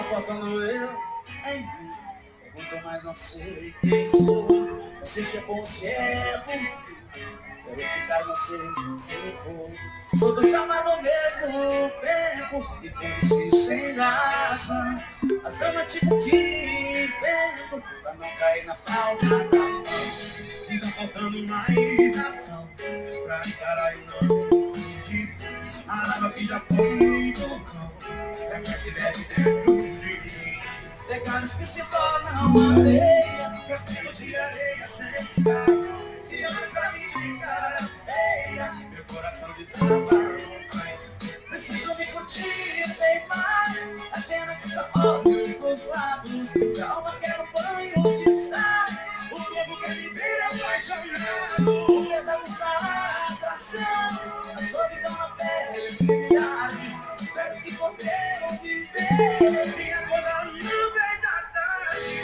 faltando eu em mim. Pergunto, mas não sei quem sou. Não sei se é bom, se é ruim. Quero ficar, não sei se eu vou. Sou do chamado ao mesmo tempo e conheci sem razão. Mas ama tipo que invento pra não cair na palma da mão. Fica faltando mais ação pra encarar e não fugir. A água que já foi do cão é que se deve dentro de mim. Pegadas que se tornam areia, castigos de areia seca. Se ama pra me ficar feia, meu coração desaba. Preciso me curtir bem mais, a pena que só olho pros lados. Se a alma quer um banho de sais, o corpo quer me ver apaixonado. O medo da atração, a solidão na pele brilhante. Espero que poderão viver minha cor da nuvem da tarde.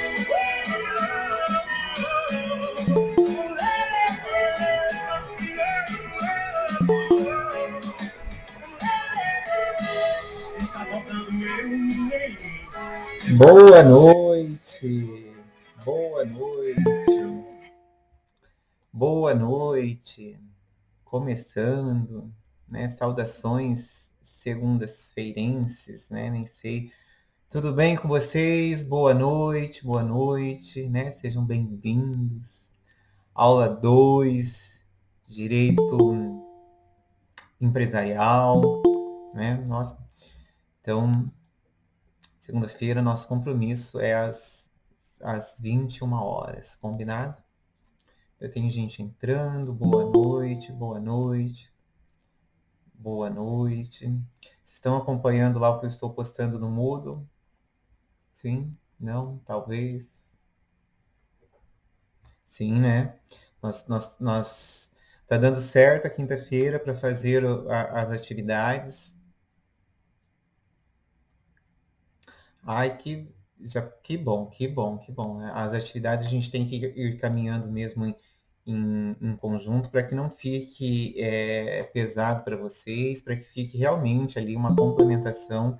Boa noite, boa noite, boa noite, começando, né, saudações segundas-feirenses, né, nem sei, tudo bem com vocês? Boa noite, né, sejam bem-vindos, aula 2, Direito Empresarial, né, nossa, então, segunda-feira, nosso compromisso é às 21 horas, combinado? Eu tenho gente entrando, boa noite, boa noite, boa noite. Vocês estão acompanhando lá o que eu estou postando no Moodle? Sim? Não? Talvez? Sim, né? Tá dando certo a quinta-feira para fazer as atividades. Ai, que bom, que bom, que bom. As atividades a gente tem que ir caminhando mesmo em conjunto para que não fique pesado para vocês, para que fique realmente ali uma complementação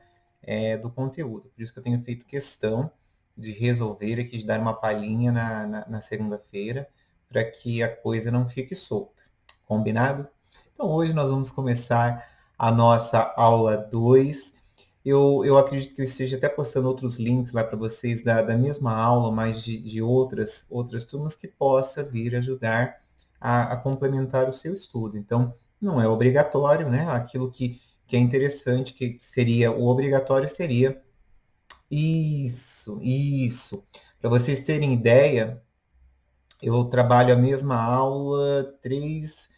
do conteúdo. Por isso que eu tenho feito questão de resolver aqui, de dar uma palhinha na segunda-feira, para que a coisa não fique solta. Combinado? Então hoje nós vamos começar a nossa aula 2. Eu acredito que eu esteja até postando outros links lá para vocês da mesma aula, mas de outras turmas que possa vir ajudar a complementar o seu estudo. Então, não é obrigatório, né? Aquilo que é interessante, que seria o obrigatório seria isso. Para vocês terem ideia, eu trabalho a mesma aula três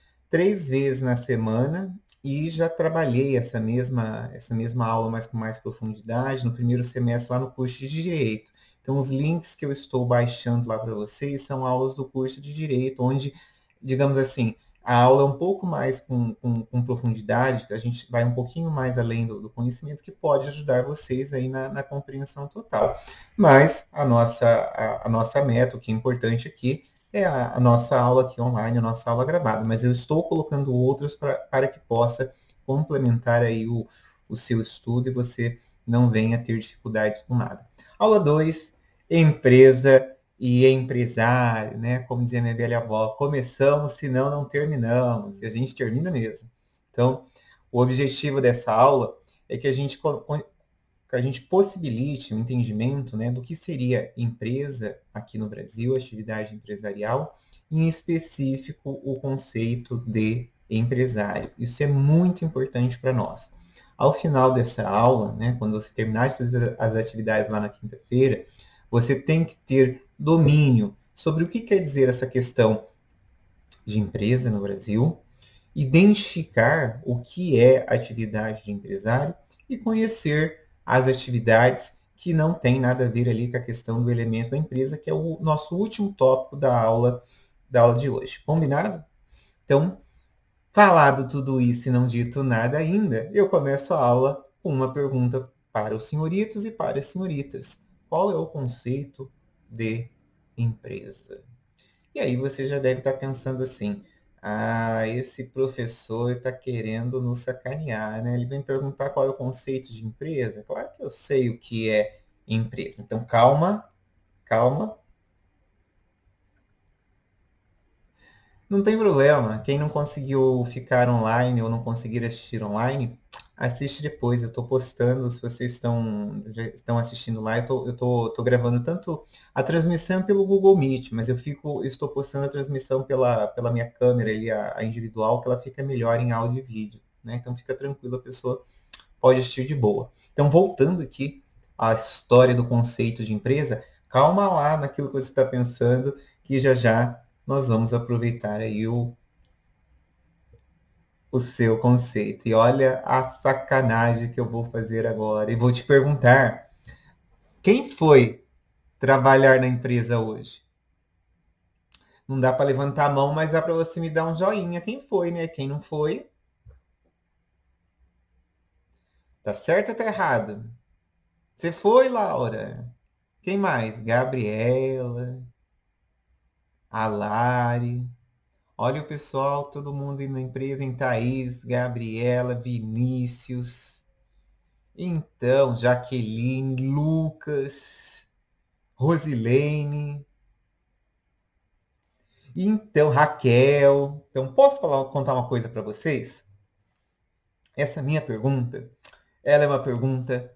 vezes na semana e já trabalhei essa mesma aula, mas com mais profundidade, no primeiro semestre lá no curso de Direito. Então, os links que eu estou baixando lá para vocês são aulas do curso de Direito, onde, digamos assim, a aula é um pouco mais com profundidade, que a gente vai um pouquinho mais além do conhecimento, que pode ajudar vocês aí na compreensão total. Mas a nossa meta, o que é importante aqui, é a nossa aula aqui online, a nossa aula gravada, mas eu estou colocando outros para que possa complementar aí o seu estudo e você não venha ter dificuldades com nada. Aula 2, empresa e empresário, né? Como dizia minha velha avó, começamos, senão não terminamos, e a gente termina mesmo. Então, o objetivo dessa aula é que a gente possibilite o entendimento, né, do que seria empresa aqui no Brasil, atividade empresarial, em específico o conceito de empresário. Isso é muito importante para nós. Ao final dessa aula, né, quando você terminar de fazer as atividades lá na quinta-feira, você tem que ter domínio sobre o que quer dizer essa questão de empresa no Brasil, identificar o que é atividade de empresário e conhecer as atividades que não tem nada a ver ali com a questão do elemento da empresa, que é o nosso último tópico da aula de hoje. Combinado? Então, falado tudo isso e não dito nada ainda, eu começo a aula com uma pergunta para os senhoritos e para as senhoritas. Qual é o conceito de empresa? E aí você já deve estar pensando assim, esse professor está querendo nos sacanear, né? Ele vem perguntar qual é o conceito de empresa. Claro que eu sei o que é empresa. Então, calma, calma. Não tem problema. Quem não conseguiu ficar online ou não conseguir assistir online, assiste depois. Eu estou postando, se vocês já estão assistindo lá, tô gravando tanto a transmissão pelo Google Meet, mas eu estou postando a transmissão pela minha câmera ali, a individual, que ela fica melhor em áudio e vídeo, né? Então fica tranquilo, a pessoa pode assistir de boa. Então, voltando aqui à história do conceito de empresa, calma lá naquilo que você está pensando, que já já nós vamos aproveitar aí o seu conceito. E olha a sacanagem que eu vou fazer agora. E vou te perguntar, quem foi trabalhar na empresa hoje? Não dá para levantar a mão, mas dá para você me dar um joinha. Quem foi, né? Quem não foi? Tá certo ou tá errado? Você foi, Laura? Quem mais? Gabriela, a Lari. Olha o pessoal, todo mundo indo na empresa, em Thaís, Gabriela, Vinícius. Então, Jaqueline, Lucas, Rosilene. Então, Raquel. Então, posso contar uma coisa para vocês? Essa minha pergunta, ela é uma pergunta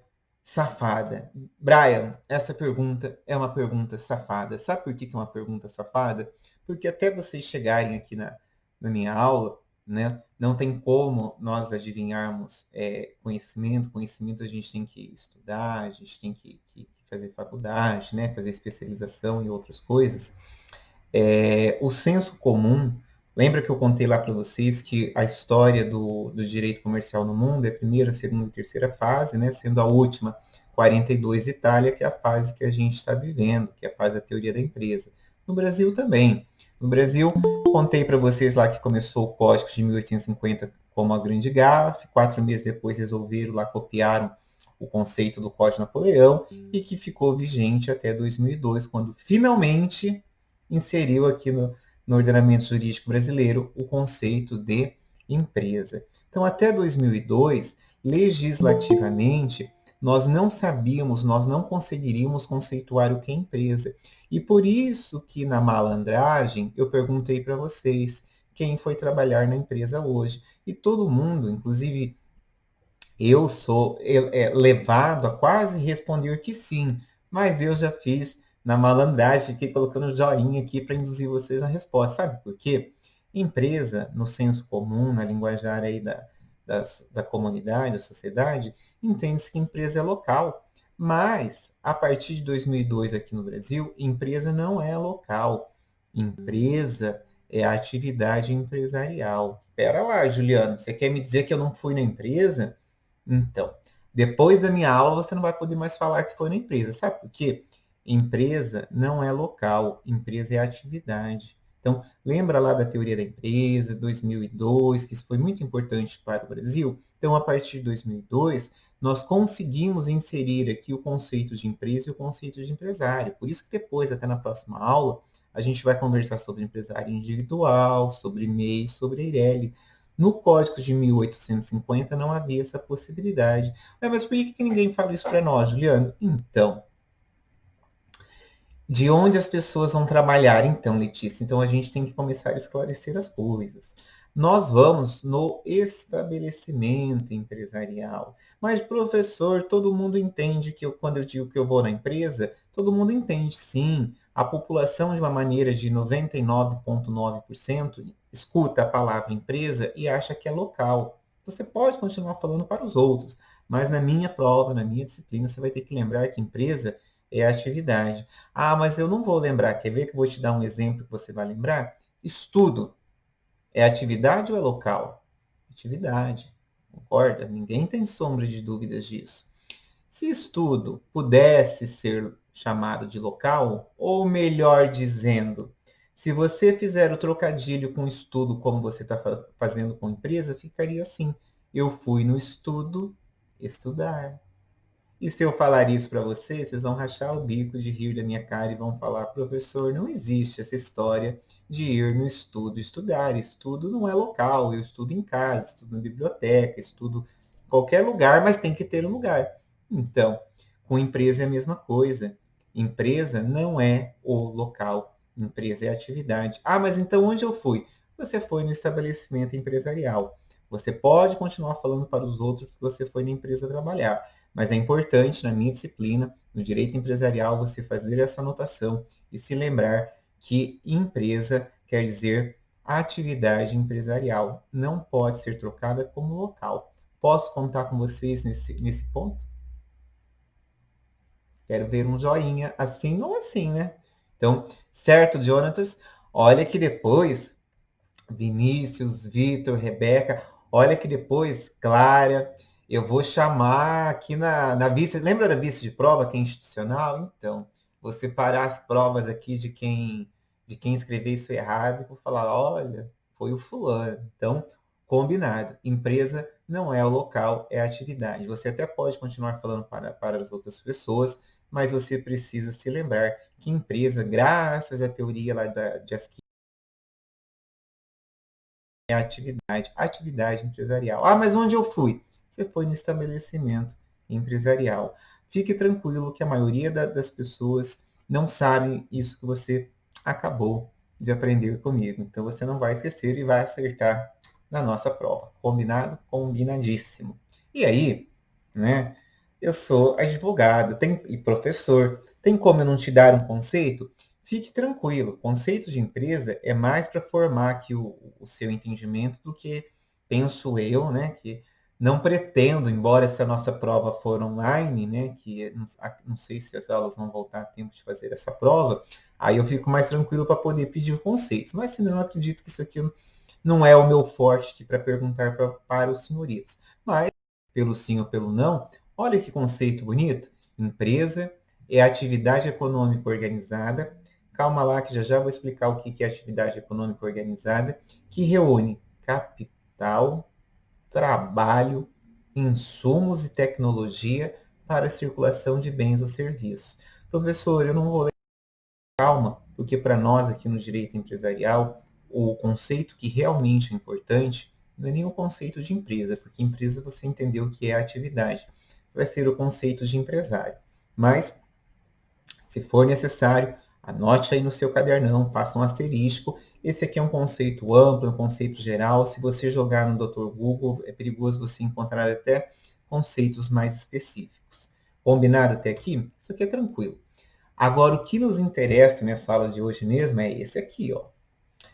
safada. Brian, essa pergunta é uma pergunta safada. Sabe por que é uma pergunta safada? Porque até vocês chegarem aqui na minha aula, né, não tem como nós adivinharmos conhecimento. Conhecimento a gente tem que estudar, a gente tem que fazer faculdade, né, fazer especialização e outras coisas. O senso comum, lembra que eu contei lá para vocês que a história do direito comercial no mundo é a primeira, segunda e terceira fase, né, sendo a última, 42 Itália, que é a fase que a gente está vivendo, que é a fase da teoria da empresa. No Brasil também. No Brasil, contei para vocês lá que começou o Código de 1850 como a grande gafe, 4 meses depois resolveram lá, copiaram o conceito do Código Napoleão e que ficou vigente até 2002, quando finalmente inseriu aqui no ordenamento jurídico brasileiro o conceito de empresa. Então, até 2002, legislativamente, nós não sabíamos, nós não conseguiríamos conceituar o que é empresa. E por isso que na malandragem eu perguntei para vocês quem foi trabalhar na empresa hoje. E todo mundo, inclusive eu sou levado a quase responder que sim, mas eu já fiz na malandragem aqui, colocando joinha aqui para induzir vocês à resposta. Sabe por quê? Empresa, no senso comum, na linguajar aí da comunidade, da sociedade, entende-se que empresa é local. Mas, a partir de 2002 aqui no Brasil, empresa não é local. Empresa é atividade empresarial. Pera lá, Juliano, você quer me dizer que eu não fui na empresa? Então, depois da minha aula, você não vai poder mais falar que foi na empresa. Sabe por quê? Empresa não é local, empresa é atividade. Então, lembra lá da teoria da empresa, 2002, que isso foi muito importante para o Brasil? Então, a partir de 2002, nós conseguimos inserir aqui o conceito de empresa e o conceito de empresário. Por isso que depois, até na próxima aula, a gente vai conversar sobre empresário individual, sobre MEI, sobre EIRELI. No Código de 1850 não havia essa possibilidade. Mas por que ninguém fala isso para nós, Juliano? Então, de onde as pessoas vão trabalhar, então, Letícia? Então, a gente tem que começar a esclarecer as coisas. Nós vamos no estabelecimento empresarial. Mas, professor, todo mundo entende que quando eu digo que eu vou na empresa, todo mundo entende, sim. A população, de uma maneira de 99,9%, escuta a palavra empresa e acha que é local. Você pode continuar falando para os outros, mas na minha prova, na minha disciplina, você vai ter que lembrar que empresa é atividade. Ah, mas eu não vou lembrar. Quer ver que eu vou te dar um exemplo que você vai lembrar? Estudo. É atividade ou é local? Atividade. Concorda? Ninguém tem sombra de dúvidas disso. Se estudo pudesse ser chamado de local, ou melhor dizendo, se você fizer o trocadilho com estudo como você está fazendo com empresa, ficaria assim. Eu fui no estudo estudar. E se eu falar isso para vocês, vocês vão rachar o bico de rir da minha cara e vão falar, professor, não existe essa história de ir no estudo estudar. Estudo não é local, eu estudo em casa, estudo na biblioteca, estudo em qualquer lugar, mas tem que ter um lugar. Então, Com empresa é a mesma coisa. Empresa não é o local, empresa é a atividade. Ah, mas então onde eu fui? Você foi no estabelecimento empresarial. Você pode continuar falando para os outros que você foi na empresa trabalhar, mas é importante, na minha disciplina, no direito empresarial, você fazer essa anotação e se lembrar que empresa quer dizer atividade empresarial. Não pode ser trocada como local. Posso contar com vocês nesse ponto? Quero ver um joinha, assim ou assim, né? Então, certo, Jonatas? Olha que depois, Vinícius, Vitor, Rebeca, olha que depois, Clara, eu vou chamar aqui na vista. Lembra da vista de prova que é institucional? Então, vou separar as provas aqui de quem escreveu isso errado e vou falar, olha, foi o fulano. Então, combinado. Empresa não é o local, é a atividade. Você até pode continuar falando para as outras pessoas, mas você precisa se lembrar que empresa, graças à teoria lá de Asquith, é atividade empresarial. Ah, mas onde eu fui? Você foi no estabelecimento empresarial. Fique tranquilo que a maioria das pessoas não sabe isso que você acabou de aprender comigo. Então você não vai esquecer e vai acertar na nossa prova. Combinado? Combinadíssimo. E aí, né? Eu sou advogado e professor. Tem como eu não te dar um conceito? Fique tranquilo, conceito de empresa é mais para formar aqui o seu entendimento do que penso eu, né? Que não pretendo, embora essa nossa prova for online, né? Que não sei se as aulas vão voltar a tempo de fazer essa prova, aí eu fico mais tranquilo para poder pedir conceitos. Mas senão eu acredito que isso aqui não é o meu forte aqui para perguntar para os senhoritos. Mas, pelo sim ou pelo não, olha que conceito bonito. Empresa é atividade econômica organizada. Calma lá que já vou explicar o que é atividade econômica organizada, que reúne capital, trabalho, insumos e tecnologia para a circulação de bens ou serviços. Professor, eu não vou ler calma, porque para nós aqui no direito empresarial, o conceito que realmente é importante não é nem o conceito de empresa, porque empresa você entendeu que é a atividade, vai ser o conceito de empresário. Mas, se for necessário, anote aí no seu cadernão, faça um asterisco. Esse aqui é um conceito amplo, um conceito geral. Se você jogar no Dr. Google, é perigoso você encontrar até conceitos mais específicos. Combinado até aqui? Isso aqui é tranquilo. Agora, o que nos interessa nessa aula de hoje mesmo é esse aqui, ó.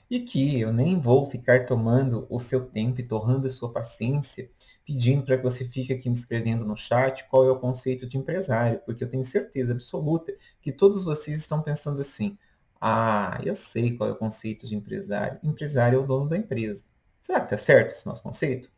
E que eu nem vou ficar tomando o seu tempo e torrando a sua paciência, pedindo para que você fique aqui me escrevendo no chat qual é o conceito de empresário, porque eu tenho certeza absoluta que todos vocês estão pensando assim, ah, eu sei qual é o conceito de empresário. Empresário é o dono da empresa. Será que está certo esse nosso conceito?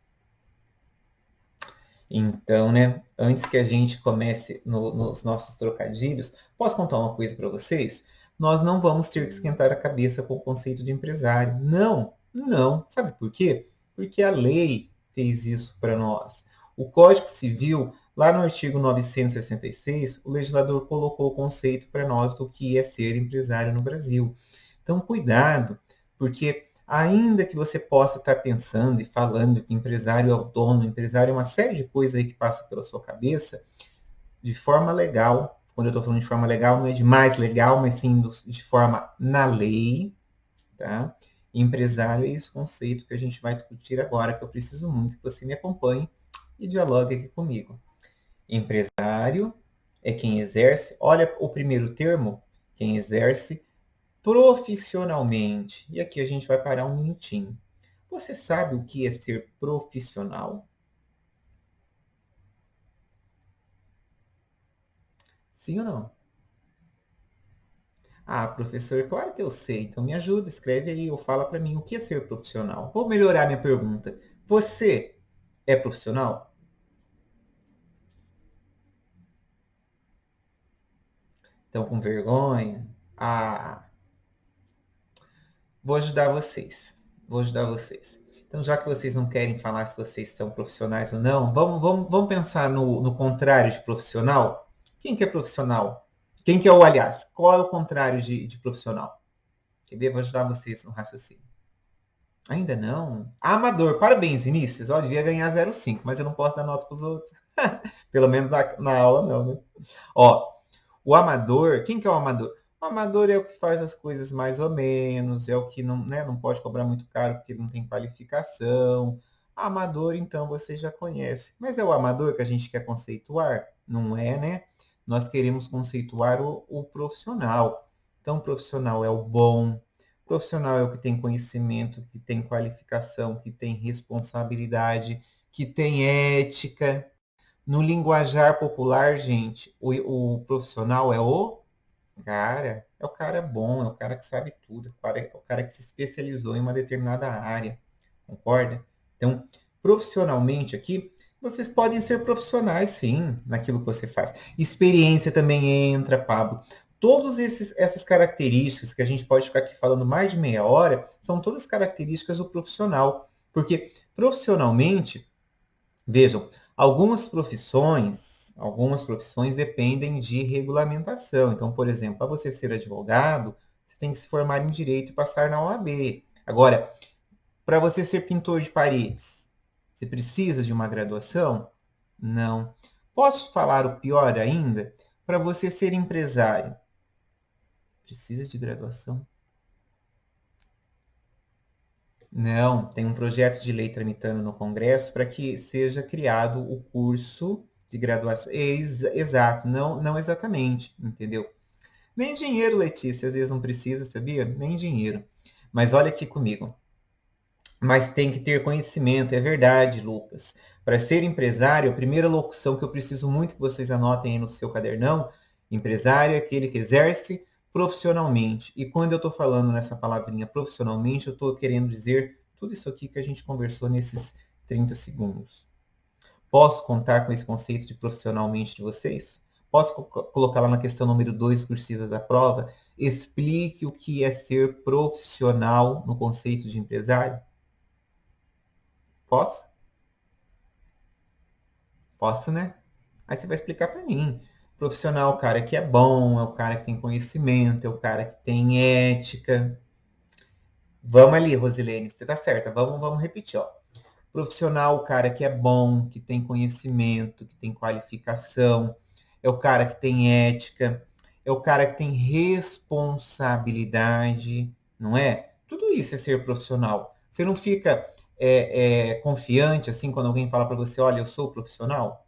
Então, né, antes que a gente comece nos nossos trocadilhos, posso contar uma coisa para vocês? Nós não vamos ter que esquentar a cabeça com o conceito de empresário. Não, não. Sabe por quê? Porque a lei fez isso para nós. O Código Civil, lá no artigo 966, o legislador colocou o conceito para nós do que é ser empresário no Brasil. Então, cuidado, porque ainda que você possa estar pensando e falando que empresário é o dono, empresário é uma série de coisas aí que passa pela sua cabeça, de forma legal, quando eu estou falando de forma legal, não é de mais legal, mas sim de forma na lei, tá? Empresário é esse conceito que a gente vai discutir agora, que eu preciso muito que você me acompanhe e dialogue aqui comigo. Empresário é quem exerce, olha o primeiro termo, quem exerce profissionalmente. E aqui a gente vai parar um minutinho. Você sabe o que é ser profissional? Sim ou não? Ah, professor, claro que eu sei. Então me ajuda, escreve aí ou fala para mim o que é ser profissional. Vou melhorar minha pergunta. Você é profissional? Estão com vergonha? Ah, vou ajudar vocês. Vou ajudar vocês. Então, já que vocês não querem falar se vocês são profissionais ou não, vamos pensar no contrário de profissional? Quem que é profissional? Quem que é o, aliás, qual é o contrário de profissional? Quer ver? Vou ajudar vocês no raciocínio. Ainda não? Amador. Parabéns, Vinícius. Ó, devia ganhar 0,5, mas eu não posso dar nota para os outros. Pelo menos na aula não, né? Ó, o amador, quem que é o amador? O amador é o que faz as coisas mais ou menos, é o que não, né, não pode cobrar muito caro porque não tem qualificação. Amador, então, você já conhece. Mas é o amador que a gente quer conceituar? Não é, né? Nós queremos conceituar o profissional. Então, o profissional é o bom, o profissional é o que tem conhecimento, que tem qualificação, que tem responsabilidade, que tem ética. No linguajar popular, gente, o profissional é o cara bom, é o cara que sabe tudo, é o cara que se especializou em uma determinada área, concorda? Então, profissionalmente aqui, vocês podem ser profissionais, sim, naquilo que você faz. Experiência também entra, Pablo. Todas essas características que a gente pode ficar aqui falando mais de meia hora, são todas características do profissional. Porque profissionalmente, vejam, algumas profissões dependem de regulamentação. Então, por exemplo, para você ser advogado, você tem que se formar em direito e passar na OAB. Agora, para você ser pintor de paredes, você precisa de uma graduação? Não. Posso falar o pior ainda? Para você ser empresário, precisa de graduação? Não, tem um projeto de lei tramitando no Congresso para que seja criado o curso de graduação. Exato, não exatamente, entendeu? Nem dinheiro, Letícia, às vezes não precisa, sabia? Nem dinheiro. Mas olha aqui comigo. Mas tem que ter conhecimento, é verdade, Lucas. Para ser empresário, a primeira locução que eu preciso muito que vocês anotem aí no seu cadernão, empresário é aquele que exerce profissionalmente. E quando eu estou falando nessa palavrinha profissionalmente, eu estou querendo dizer tudo isso aqui que a gente conversou nesses 30 segundos. Posso contar com esse conceito de profissionalmente de vocês? Posso colocar lá na questão número 2, cursiva da prova? Explique o que é ser profissional no conceito de empresário? Posso? Posso, né? Aí você vai explicar para mim. Profissional é o cara que é bom, é o cara que tem conhecimento, é o cara que tem ética. Vamos ali, Rosilene, você tá certa. Vamos repetir, ó. Profissional, o cara que é bom, que tem conhecimento, que tem qualificação, é o cara que tem ética, é o cara que tem responsabilidade, não é? Tudo isso é ser profissional. Você não fica confiante assim quando alguém fala para você, olha, eu sou profissional?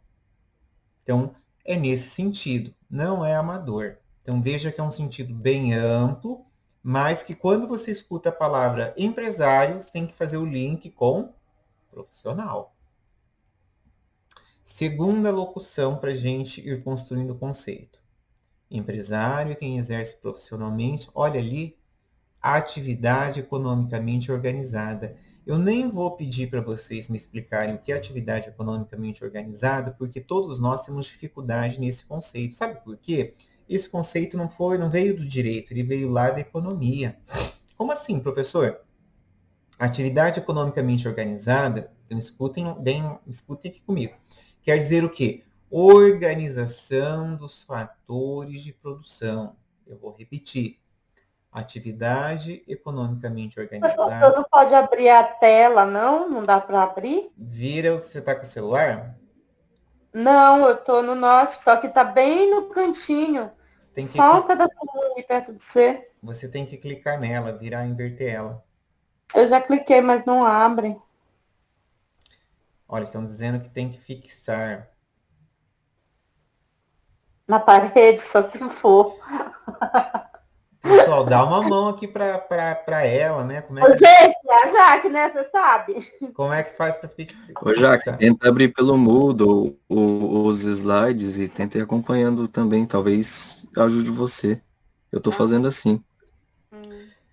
Então, é nesse sentido, não é amador. Então, veja que é um sentido bem amplo, mas que quando você escuta a palavra empresário, você tem que fazer o link com profissional. Segunda locução para a gente ir construindo o conceito. Empresário, quem exerce profissionalmente, olha ali, atividade economicamente organizada. Eu nem vou pedir para vocês me explicarem o que é atividade economicamente organizada, porque todos nós temos dificuldade nesse conceito. Sabe por quê? Esse conceito não veio do direito, ele veio lá da economia. Como assim, professor? Atividade economicamente organizada, então escutem aqui comigo. Quer dizer o quê? Organização dos fatores de produção. Eu vou repetir. Atividade economicamente Mas o senhor organizada. não pode abrir a tela, não? Não dá para abrir? Você está com o celular? Não, eu tô no norte, só que tá bem no cantinho. Tem que, Só um pedacinho ali perto de você. você tem que clicar nela, virar, inverter ela. Eu já cliquei, mas não abre. Olha, estão dizendo que tem que fixar. Na parede, só se for. Pessoal, dá uma mão aqui para ela, né? Gente, é a Jaque, né? Você sabe. Como é que faz para fixar? Ô, Jaque, tenta abrir pelo Moodle os slides e tenta ir acompanhando também. Talvez ajude você. Eu tô fazendo assim.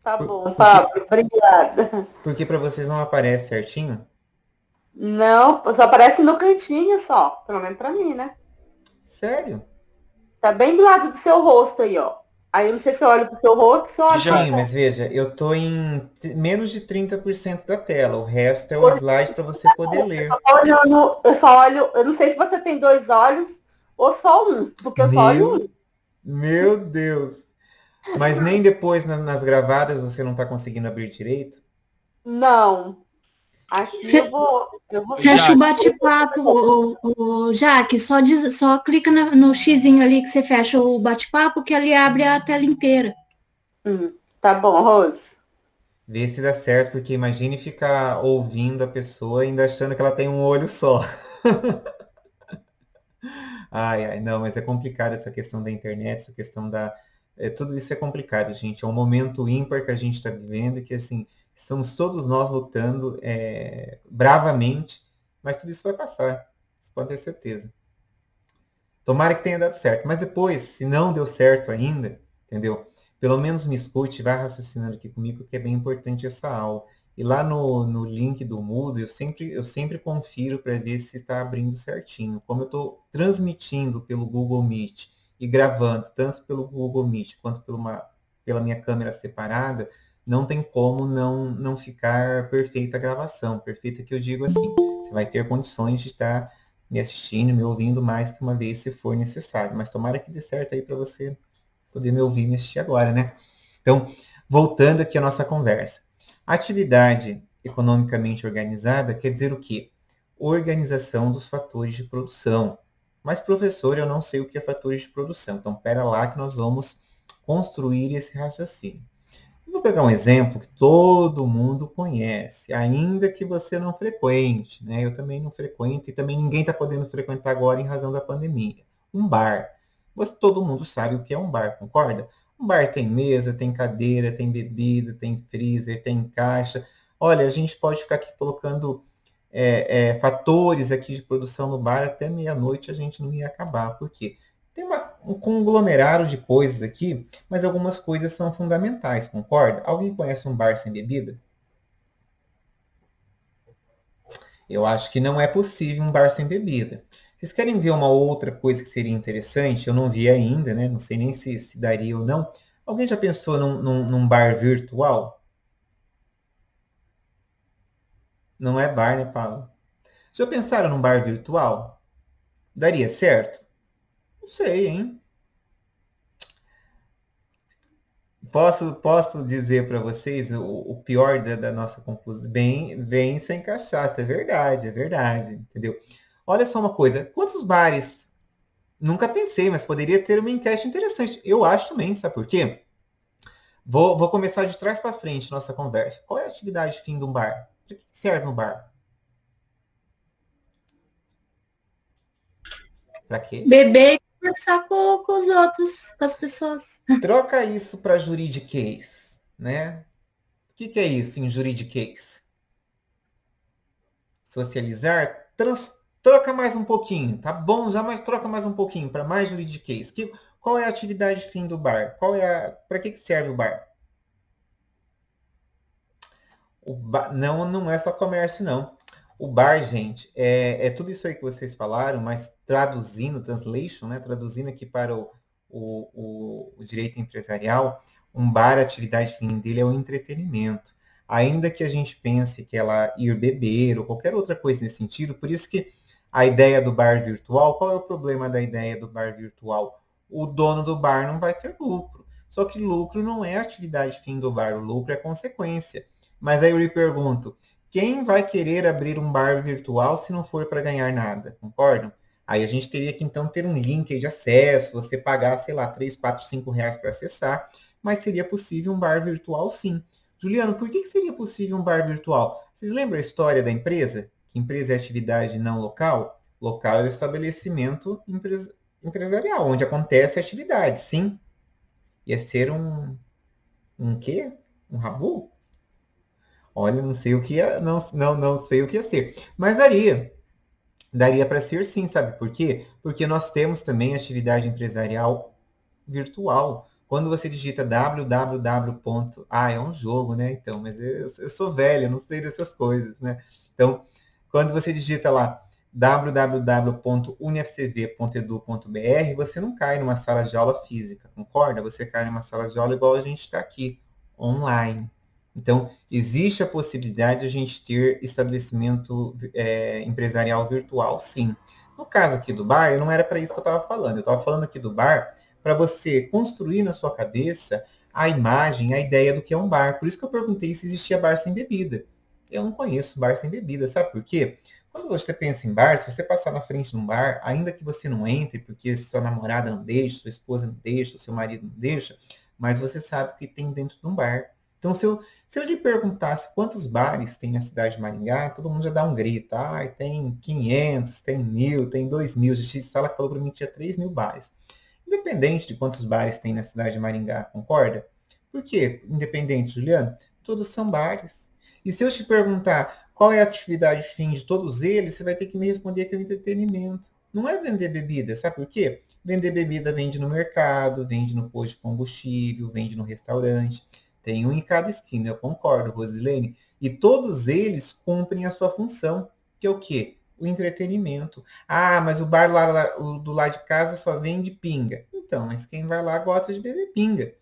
Tá bom, Pablo. Obrigada. Porque para vocês não aparece certinho? Não, só aparece no cantinho só. Pelo menos pra mim, né? Sério? Tá bem do lado do seu rosto aí, ó. Aí eu não sei se eu olho pro seu rosto, se eu olho Sim, mas veja, eu tô em menos de 30% da tela. O resto é o slide para você poder ler. Eu não sei se você tem dois olhos ou só um, porque eu só olho um. Meu Deus. Mas nem depois nas gravadas você não tá conseguindo abrir direito? Não. Aqui eu vou Fecha o Jaque. bate-papo, Jaque, só clica no xizinho ali que você fecha o bate-papo, que ali abre a tela inteira. Tá bom, Rose. Vê se dá certo, porque imagine ficar ouvindo a pessoa ainda achando que ela tem um olho só. Ai, não, mas é complicado essa questão da internet, essa questão tudo isso é complicado, gente. É um momento ímpar que a gente está vivendo, que assim, estamos todos nós lutando bravamente, mas tudo isso vai passar. Você pode ter certeza. Tomara que tenha dado certo. Mas depois, se não deu certo ainda, entendeu? Pelo menos me escute, vai raciocinando aqui comigo, que é bem importante essa aula. E lá no link do Moodle, eu sempre confiro para ver se está abrindo certinho. Como eu estou transmitindo pelo Google Meet e gravando, tanto pelo Google Meet quanto pela minha câmera separada, não tem como não ficar perfeita a gravação. Perfeita que eu digo assim, você vai ter condições de estar me assistindo, me ouvindo mais que uma vez, se for necessário. Mas tomara que dê certo aí para você poder me ouvir e me assistir agora, né? Então, voltando aqui à nossa conversa. Atividade economicamente organizada quer dizer o quê? Organização dos fatores de produção. Mas, professor, eu não sei o que é fatores de produção. Então, pera lá que nós vamos construir esse raciocínio. Eu vou pegar um exemplo que todo mundo conhece, ainda que você não frequente, né? Eu também não frequento e também ninguém está podendo frequentar agora em razão da pandemia. Um bar. Todo mundo sabe o que é um bar, concorda? Um bar tem mesa, tem cadeira, tem bebida, tem freezer, tem caixa. Olha, a gente pode ficar aqui colocando fatores aqui de produção no bar até meia-noite, a gente não ia acabar. Por quê? Tem um conglomerado de coisas aqui, mas algumas coisas são fundamentais, concorda? Alguém conhece um bar sem bebida? Eu acho que não é possível um bar sem bebida. Vocês querem ver uma outra coisa que seria interessante? Eu não vi ainda, né? Não sei nem se daria ou não. Alguém já pensou num bar virtual? Não é bar, né, Paulo? Já pensaram num bar virtual? Daria certo? Não sei, hein? Posso dizer para vocês o pior da nossa conclusão? Bem sem cachaça, é verdade, entendeu? Olha só uma coisa, quantos bares? Nunca pensei, mas poderia ter uma enquete interessante. Eu acho também, sabe por quê? Vou começar de trás para frente nossa conversa. Qual é a atividade fim de um bar? Para que serve um bar? Para quê? Beber e conversar com os outros, com as pessoas. Troca isso para juridiquês, né? O que é isso em juridiquês? Socializar? Troca mais um pouquinho, tá bom? Troca mais um pouquinho para mais juridiquês. Qual é a atividade fim do bar? Para que serve o bar? Não é só comércio, não. O bar, gente, é tudo isso aí que vocês falaram, mas translation, né? Traduzindo aqui para o direito empresarial, um bar, a atividade fim dele é o entretenimento. Ainda que a gente pense que ela ir beber ou qualquer outra coisa nesse sentido, por isso que a ideia do bar virtual, qual é o problema da ideia do bar virtual? O dono do bar não vai ter lucro. Só que lucro não é a atividade fim do bar, o lucro é consequência. Mas aí eu lhe pergunto, quem vai querer abrir um bar virtual se não for para ganhar nada? Concordam? Aí a gente teria que então ter um link de acesso, você pagar, sei lá, 3, 4, 5 reais para acessar, mas seria possível um bar virtual sim. Juliano, por que seria possível um bar virtual? Vocês lembram a história da empresa? Que empresa é atividade não local? Local é o estabelecimento empresarial, onde acontece a atividade, sim. Ia ser um quê? Um rabu? Olha, não sei o que ia, não sei o que ia ser. Mas daria para ser sim, sabe por quê? Porque nós temos também atividade empresarial virtual. Quando você digita www. É um jogo, né? Então, mas eu sou velho, eu não sei dessas coisas, né? Então, quando você digita lá www.unfcv.edu.br, você não cai numa sala de aula física, concorda? Você cai numa sala de aula igual a gente está aqui, online. Então, existe a possibilidade de a gente ter estabelecimento empresarial virtual, sim. No caso aqui do bar, não era para isso que eu estava falando. Eu estava falando aqui do bar para você construir na sua cabeça a imagem, a ideia do que é um bar. Por isso que eu perguntei se existia bar sem bebida. Eu não conheço bar sem bebida, sabe por quê? Quando você pensa em bar, se você passar na frente de um bar, ainda que você não entre, porque sua namorada não deixa, sua esposa não deixa, seu marido não deixa, mas você sabe o que tem dentro de um bar. Então, se eu lhe perguntasse quantos bares tem na cidade de Maringá, todo mundo já dá um grito. Ah, tem 500, tem 1.000, tem 2.000. A X Sala falou para mim que tinha 3.000 bares. Independente de quantos bares tem na cidade de Maringá, concorda? Por quê? Independente, Juliano? Todos são bares. E se eu te perguntar qual é a atividade fim de todos eles, você vai ter que me responder que é o entretenimento. Não é vender bebida, sabe por quê? Vender bebida vende no mercado, vende no posto de combustível, vende no restaurante. Tem um em cada esquina, eu concordo, Rosilene. E todos eles cumprem a sua função, que é o quê? O entretenimento. Ah, mas o bar o do lado de casa só vende pinga. Então, mas quem vai lá gosta de beber pinga.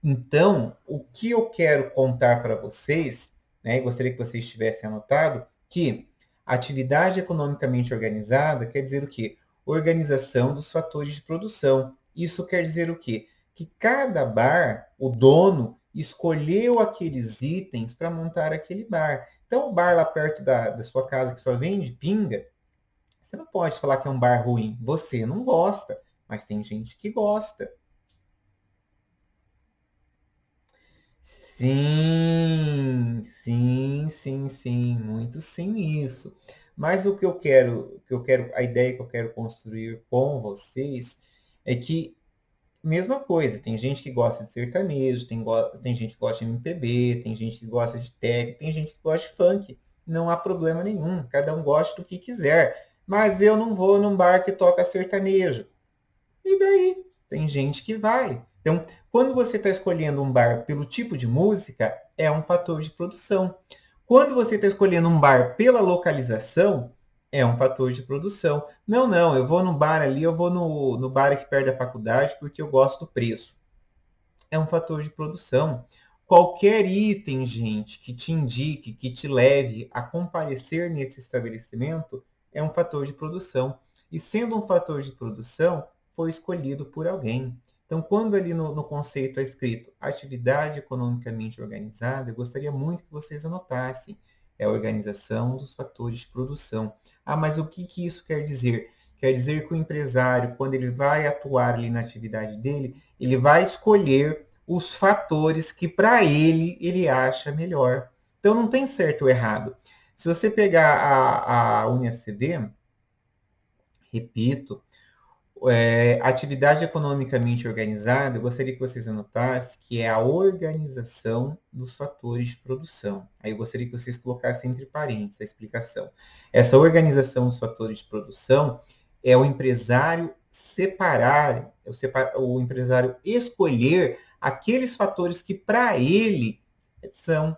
Então, o que eu quero contar para vocês, né, e gostaria que vocês tivessem anotado, que atividade economicamente organizada quer dizer o quê? Organização dos fatores de produção. Isso quer dizer o quê? Que cada bar, o dono, escolheu aqueles itens para montar aquele bar. Então, o bar lá perto da sua casa que só vende pinga, você não pode falar que é um bar ruim. Você não gosta, mas tem gente que gosta. Sim, muito sim isso. Mas a ideia que eu quero construir com vocês é que mesma coisa, tem gente que gosta de sertanejo, tem gente que gosta de MPB, tem gente que gosta de techno, tem gente que gosta de funk. Não há problema nenhum, cada um gosta do que quiser. Mas eu não vou num bar que toca sertanejo. E daí? Tem gente que vai. Então, quando você está escolhendo um bar pelo tipo de música, é um fator de produção. Quando você está escolhendo um bar pela localização, é um fator de produção. Não, eu vou no bar ali, eu vou no bar aqui perto da faculdade porque eu gosto do preço. É um fator de produção. Qualquer item, gente, que te indique, que te leve a comparecer nesse estabelecimento, é um fator de produção. E sendo um fator de produção, foi escolhido por alguém. Então, quando ali no conceito é escrito atividade economicamente organizada, eu gostaria muito que vocês anotassem. É a organização dos fatores de produção. Ah, mas o que isso quer dizer? Quer dizer que o empresário, quando ele vai atuar ali na atividade dele, ele vai escolher os fatores que para ele acha melhor. Então não tem certo ou errado. Se você pegar a UniFCB, repito, atividade economicamente organizada, eu gostaria que vocês anotassem que é a organização dos fatores de produção. Aí eu gostaria que vocês colocassem entre parênteses a explicação. Essa organização dos fatores de produção é o empresário separar, o empresário escolher aqueles fatores que para ele são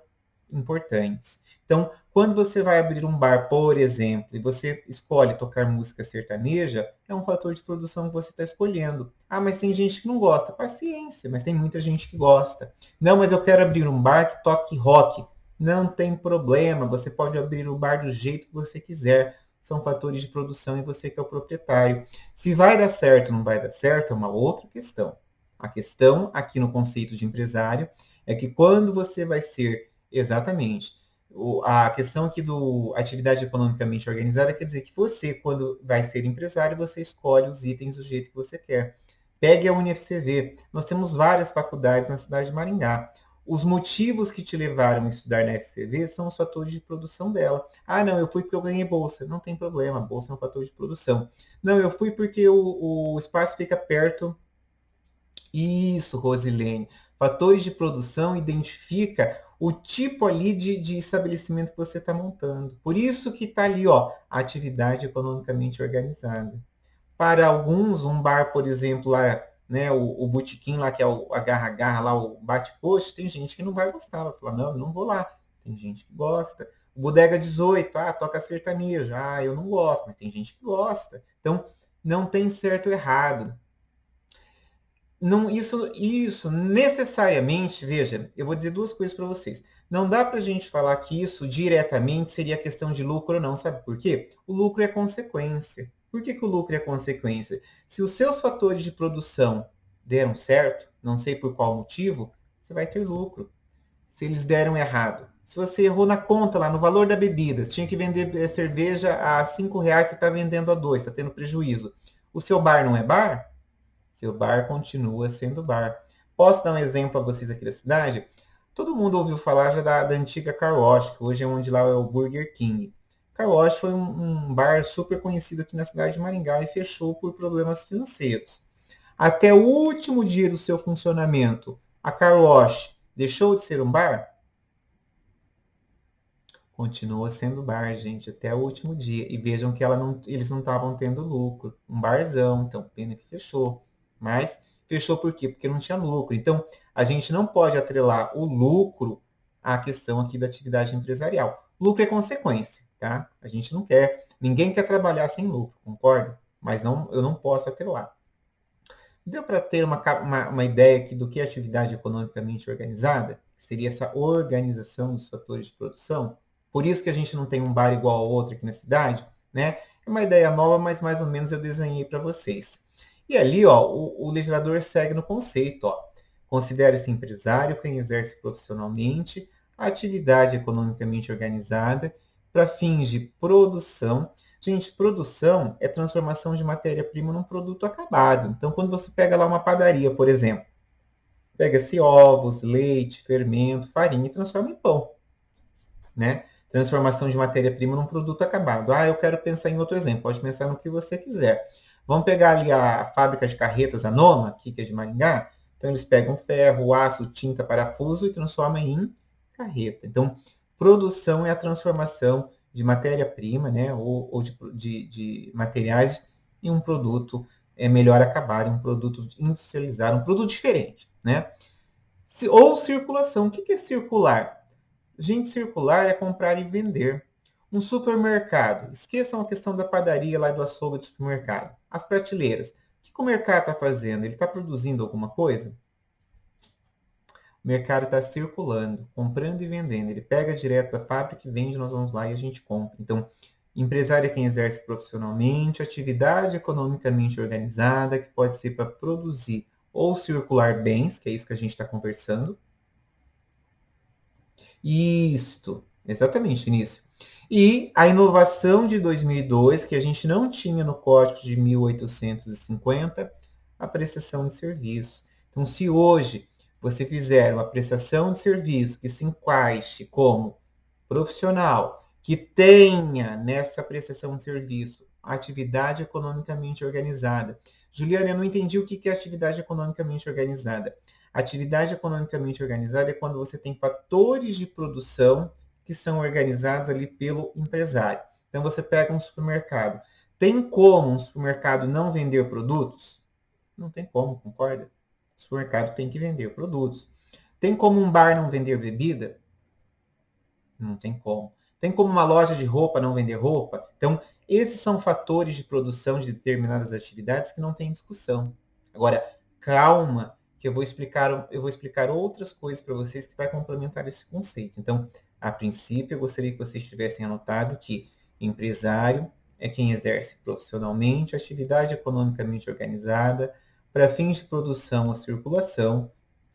importantes. Então, quando você vai abrir um bar, por exemplo, e você escolhe tocar música sertaneja, é um fator de produção que você está escolhendo. Ah, mas tem gente que não gosta. Paciência, mas tem muita gente que gosta. Não, mas eu quero abrir um bar que toque rock. Não tem problema, você pode abrir o bar do jeito que você quiser. São fatores de produção e você que é o proprietário. Se vai dar certo ou não vai dar certo é uma outra questão. A questão aqui no conceito de empresário é que quando você vai ser exatamente a questão aqui do atividade economicamente organizada quer dizer que você, quando vai ser empresário, você escolhe os itens do jeito que você quer. Pegue a UniFCV. Nós temos várias faculdades na cidade de Maringá. Os motivos que te levaram a estudar na FCV são os fatores de produção dela. Ah, não, eu fui porque eu ganhei bolsa. Não tem problema, bolsa é um fator de produção. Não, eu fui porque o espaço fica perto. Isso, Rosilene. Fatores de produção identifica o tipo ali de estabelecimento que você está montando. Por isso que está ali, ó, atividade economicamente organizada. Para alguns, um bar, por exemplo, lá, né, o botequim lá, que é o agarra-agarra, lá, o bate-coxa, tem gente que não vai gostar, vai falar, não, eu não vou lá. Tem gente que gosta. O Bodega 18, toca sertanejo. Ah, eu não gosto, mas tem gente que gosta. Então, não tem certo ou errado. Não, isso necessariamente, veja, eu vou dizer duas coisas para vocês. Não dá para a gente falar que isso diretamente seria questão de lucro ou não, sabe por quê? O lucro é consequência. Por que o lucro é consequência? Se os seus fatores de produção deram certo, não sei por qual motivo, você vai ter lucro. Se eles deram errado, Se você errou na conta lá, no valor da bebida, você tinha que vender cerveja a R$ 5, você está vendendo a 2, está tendo prejuízo. O seu bar não é bar? Seu bar continua sendo bar. Posso dar um exemplo para vocês aqui da cidade? Todo mundo ouviu falar já da antiga Car Wash, que hoje é onde lá é o Burger King. Car Wash foi um bar super conhecido aqui na cidade de Maringá e fechou por problemas financeiros. Até o último dia do seu funcionamento, a Car Wash deixou de ser um bar? Continua sendo bar, gente, até o último dia. E vejam que eles não estavam tendo lucro. Um barzão, então pena que fechou. Mas fechou por quê? Porque não tinha lucro. Então, a gente não pode atrelar o lucro à questão aqui da atividade empresarial. Lucro é consequência, tá? A gente não quer, ninguém quer trabalhar sem lucro, concorda? Mas não, eu não posso atrelar. Deu para ter uma ideia aqui do que é atividade economicamente organizada? Seria essa organização dos fatores de produção? Por isso que a gente não tem um bar igual ao outro aqui na cidade, né? É uma ideia nova, mas mais ou menos eu desenhei para vocês. E ali, ó, o legislador segue no conceito, ó. Considera-se empresário quem exerce profissionalmente a atividade economicamente organizada para fins de produção. Gente, produção é transformação de matéria-prima num produto acabado. Então, quando você pega lá uma padaria, por exemplo, pega-se ovos, leite, fermento, farinha e transforma em pão, né? Transformação de matéria-prima num produto acabado. Ah, eu quero pensar em outro exemplo. Pode pensar no que você quiser. Vamos pegar ali a fábrica de carretas, a Noma, aqui que é de Maringá. Então, eles pegam ferro, aço, tinta, parafuso e transformam em carreta. Então, produção é a transformação de matéria-prima, né, ou de materiais em um produto melhor acabado, um produto industrializado, um produto diferente, né? Ou circulação. O que é circular? Gente, circular é comprar e vender. Um supermercado. Esqueçam a questão da padaria lá do açougue do supermercado. As prateleiras. O que o mercado está fazendo? Ele está produzindo alguma coisa? O mercado está circulando, comprando e vendendo. Ele pega direto da fábrica e vende, nós vamos lá e a gente compra. Então, empresário é quem exerce profissionalmente, atividade economicamente organizada, que pode ser para produzir ou circular bens, que é isso que a gente está conversando. Isto, exatamente, Vinícius. E a inovação de 2002, que a gente não tinha no Código de 1850, a prestação de serviço. Então, se hoje você fizer uma prestação de serviço que se encaixe como profissional, que tenha nessa prestação de serviço atividade economicamente organizada. Juliana, eu não entendi o que é atividade economicamente organizada. Atividade economicamente organizada é quando você tem fatores de produção que são organizados ali pelo empresário. Então, você pega um supermercado. Tem como um supermercado não vender produtos? Não tem como, concorda? O supermercado tem que vender produtos. Tem como um bar não vender bebida? Não tem como. Tem como uma loja de roupa não vender roupa? Então, esses são fatores de produção de determinadas atividades que não tem discussão. Agora, calma, que eu vou explicar outras coisas para vocês que vai complementar esse conceito. Então, a princípio, eu gostaria que vocês tivessem anotado que empresário é quem exerce profissionalmente atividade economicamente organizada para fins de produção ou circulação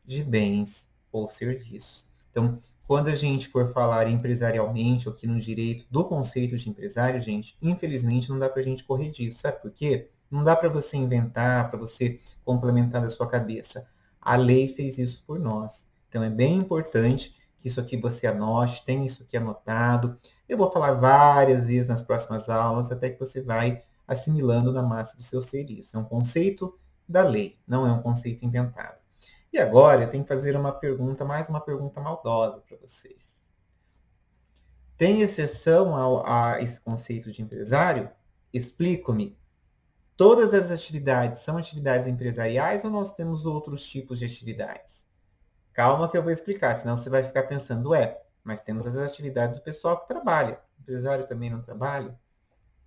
de bens ou serviços. Então, quando a gente for falar empresarialmente, ou aqui no direito do conceito de empresário, gente, infelizmente não dá para a gente correr disso. Sabe por quê? Não dá para você inventar, para você complementar da sua cabeça. A lei fez isso por nós. Então, é bem importante que isso aqui você anote, tenha isso aqui anotado. Eu vou falar várias vezes nas próximas aulas, até que você vai assimilando na massa do seu ser isso. É um conceito da lei, não é um conceito inventado. E agora eu tenho que fazer uma pergunta, mais uma pergunta maldosa para vocês. Tem exceção a esse conceito de empresário? Explico-me. Todas as atividades são atividades empresariais ou nós temos outros tipos de atividades? Calma que eu vou explicar, senão você vai ficar pensando, mas temos as atividades do pessoal que trabalha. O empresário também não trabalha?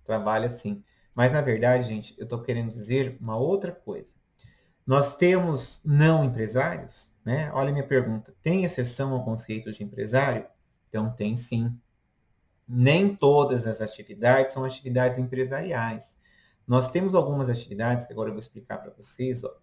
Trabalha sim. Mas, na verdade, gente, eu estou querendo dizer uma outra coisa. Nós temos não empresários, né? Olha a minha pergunta. Tem exceção ao conceito de empresário? Então, tem sim. Nem todas as atividades são atividades empresariais. Nós temos algumas atividades, que agora eu vou explicar para vocês, ó.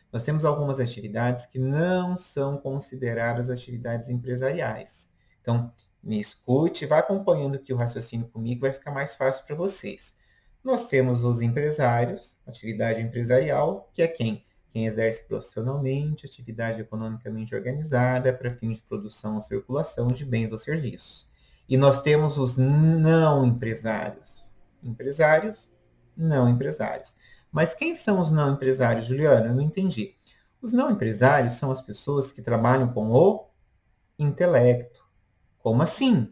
Nós temos algumas atividades que não são consideradas atividades empresariais. Então, Me escute, vá acompanhando aqui o raciocínio comigo, vai ficar mais fácil para vocês. Nós temos os empresários, atividade empresarial, que é quem? Quem exerce profissionalmente, atividade economicamente organizada para fins de produção ou circulação de bens ou serviços. E nós temos os não empresários. Empresários, não empresários. Mas quem são os não empresários, Juliana? Eu não entendi. Os não empresários são as pessoas que trabalham com o intelecto. Como assim?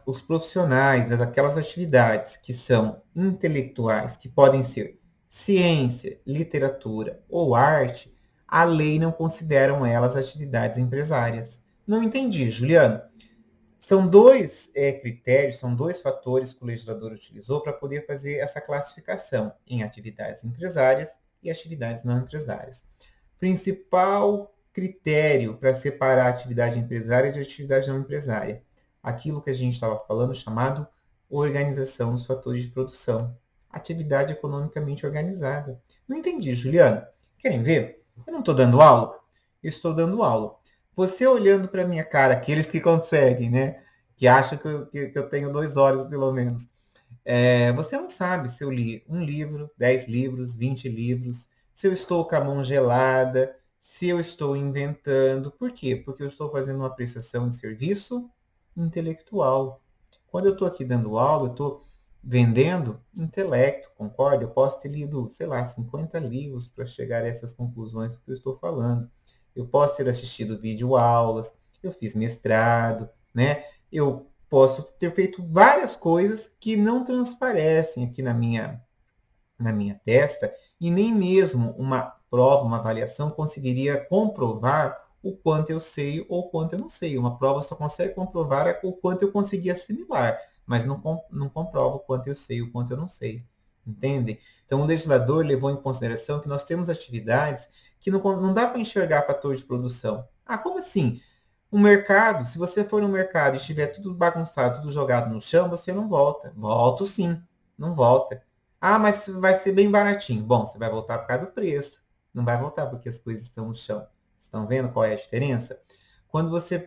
Os profissionais, aquelas atividades que são intelectuais, que podem ser ciência, literatura ou arte, a lei não considera elas atividades empresárias. Não entendi, Juliano. São dois critérios, são dois fatores que o legislador utilizou para poder fazer essa classificação em atividades empresárias e atividades não empresárias. Principal critério para separar a atividade empresária de atividade não empresária. Aquilo que a gente estava falando, chamado organização dos fatores de produção. Atividade economicamente organizada. Não entendi, Juliana. Querem ver? Eu não estou dando aula? Eu estou dando aula. Você olhando para a minha cara, aqueles que conseguem, né? Que acham que eu tenho 2 olhos, pelo menos. Você não sabe se eu li um livro, 10 livros, 20 livros, se eu estou com a mão gelada, se eu estou inventando. Por quê? Porque eu estou fazendo uma prestação de serviço intelectual. Quando eu estou aqui dando aula, eu estou vendendo intelecto, concorda? Eu posso ter lido, 50 livros para chegar a essas conclusões que eu estou falando. Eu posso ter assistido videoaulas, eu fiz mestrado, né? Eu posso ter feito várias coisas que não transparecem aqui na minha testa e nem mesmo uma prova, uma avaliação conseguiria comprovar o quanto eu sei ou o quanto eu não sei. Uma prova só consegue comprovar o quanto eu consegui assimilar, mas não comprova o quanto eu sei ou o quanto eu não sei. Entendem? Então, o legislador levou em consideração que nós temos atividades que não dá para enxergar fator de produção. Ah, como assim? O mercado, se você for no mercado e estiver tudo bagunçado, tudo jogado no chão, você não volta. Volto sim, não volta. Ah, mas vai ser bem baratinho. Bom, você vai voltar por causa do preço. Não vai voltar porque as coisas estão no chão. Estão vendo qual é a diferença?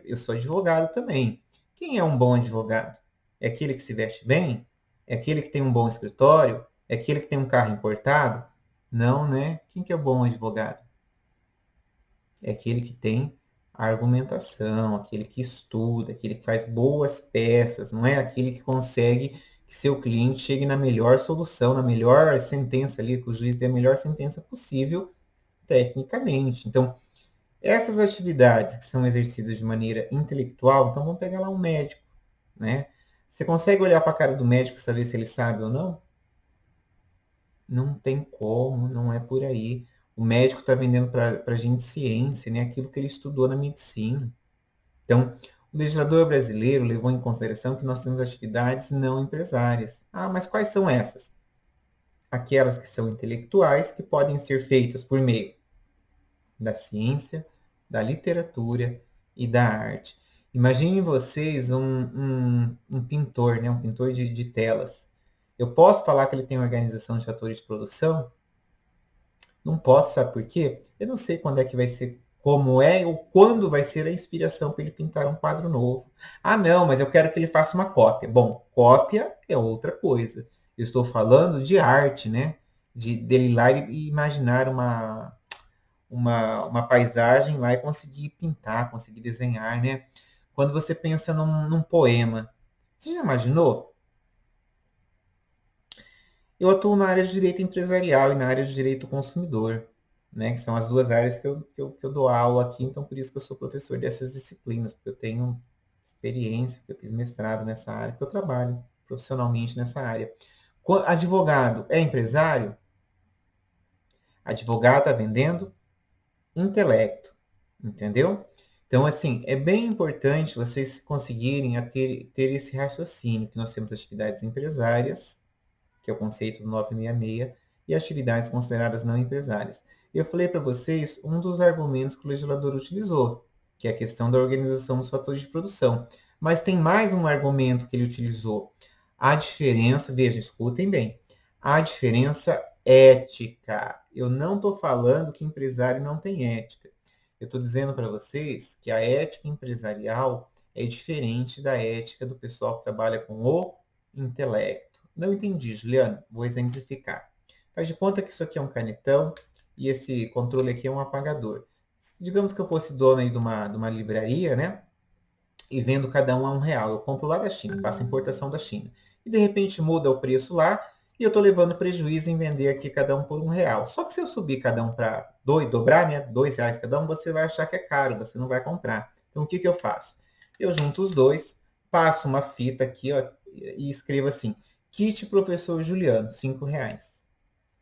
Eu sou advogado também. Quem é um bom advogado? É aquele que se veste bem? É aquele que tem um bom escritório? É aquele que tem um carro importado? Não, né? Quem que é o bom advogado? É aquele que tem argumentação, aquele que estuda, aquele que faz boas peças, não é aquele que consegue que seu cliente chegue na melhor solução, na melhor sentença ali, que o juiz dê a melhor sentença possível tecnicamente. Então, essas atividades que são exercidas de maneira intelectual, então vamos pegar lá um médico, né? Você consegue olhar para a cara do médico e saber se ele sabe ou não? Não tem como, não é por aí. O médico está vendendo para a gente ciência, né? Aquilo que ele estudou na medicina. Então, o legislador brasileiro levou em consideração que nós temos atividades não empresárias. Ah, mas quais são essas? Aquelas que são intelectuais, que podem ser feitas por meio da ciência, da literatura e da arte. Imaginem vocês um pintor, né? Um pintor de telas. Eu posso falar que ele tem organização de fatores de produção? Não posso, sabe por quê? Eu não sei quando é que vai ser, como é ou quando vai ser a inspiração para ele pintar um quadro novo. Ah, não, mas eu quero que ele faça uma cópia. Bom, cópia é outra coisa. Eu estou falando de arte, né? Dele ir lá e imaginar uma paisagem lá e conseguir pintar, conseguir desenhar, né? Quando você pensa num poema, você já imaginou? Eu atuo na área de direito empresarial e na área de direito consumidor, né? Que são as duas áreas que eu dou aula aqui, então por isso que eu sou professor dessas disciplinas, porque eu tenho experiência, porque eu fiz mestrado nessa área, que eu trabalho profissionalmente nessa área. Advogado é empresário? Advogado está vendendo intelecto, entendeu? Então, assim, é bem importante vocês conseguirem ter esse raciocínio, que nós temos atividades empresárias, que é o conceito do 966, e atividades consideradas não empresárias. Eu falei para vocês um dos argumentos que o legislador utilizou, que é a questão da organização dos fatores de produção. Mas tem mais um argumento que ele utilizou. A diferença, veja, escutem bem, a diferença ética. Eu não estou falando que empresário não tem ética. Eu estou dizendo para vocês que a ética empresarial é diferente da ética do pessoal que trabalha com o intelecto. Não entendi, Juliana. Vou exemplificar. Faz de conta que isso aqui é um canetão e esse controle aqui é um apagador. Digamos que eu fosse dono aí de uma livraria, né? E vendo cada um a R$1. Eu compro lá da China, faço importação da China. E de repente muda o preço lá e eu estou levando prejuízo em vender aqui cada um por R$1. Só que se eu subir cada um para dobrar, né? R$2 cada um, você vai achar que é caro, você não vai comprar. Então o que eu faço? Eu junto os dois, passo uma fita aqui, ó, e escrevo assim: kit professor Juliano, R$5.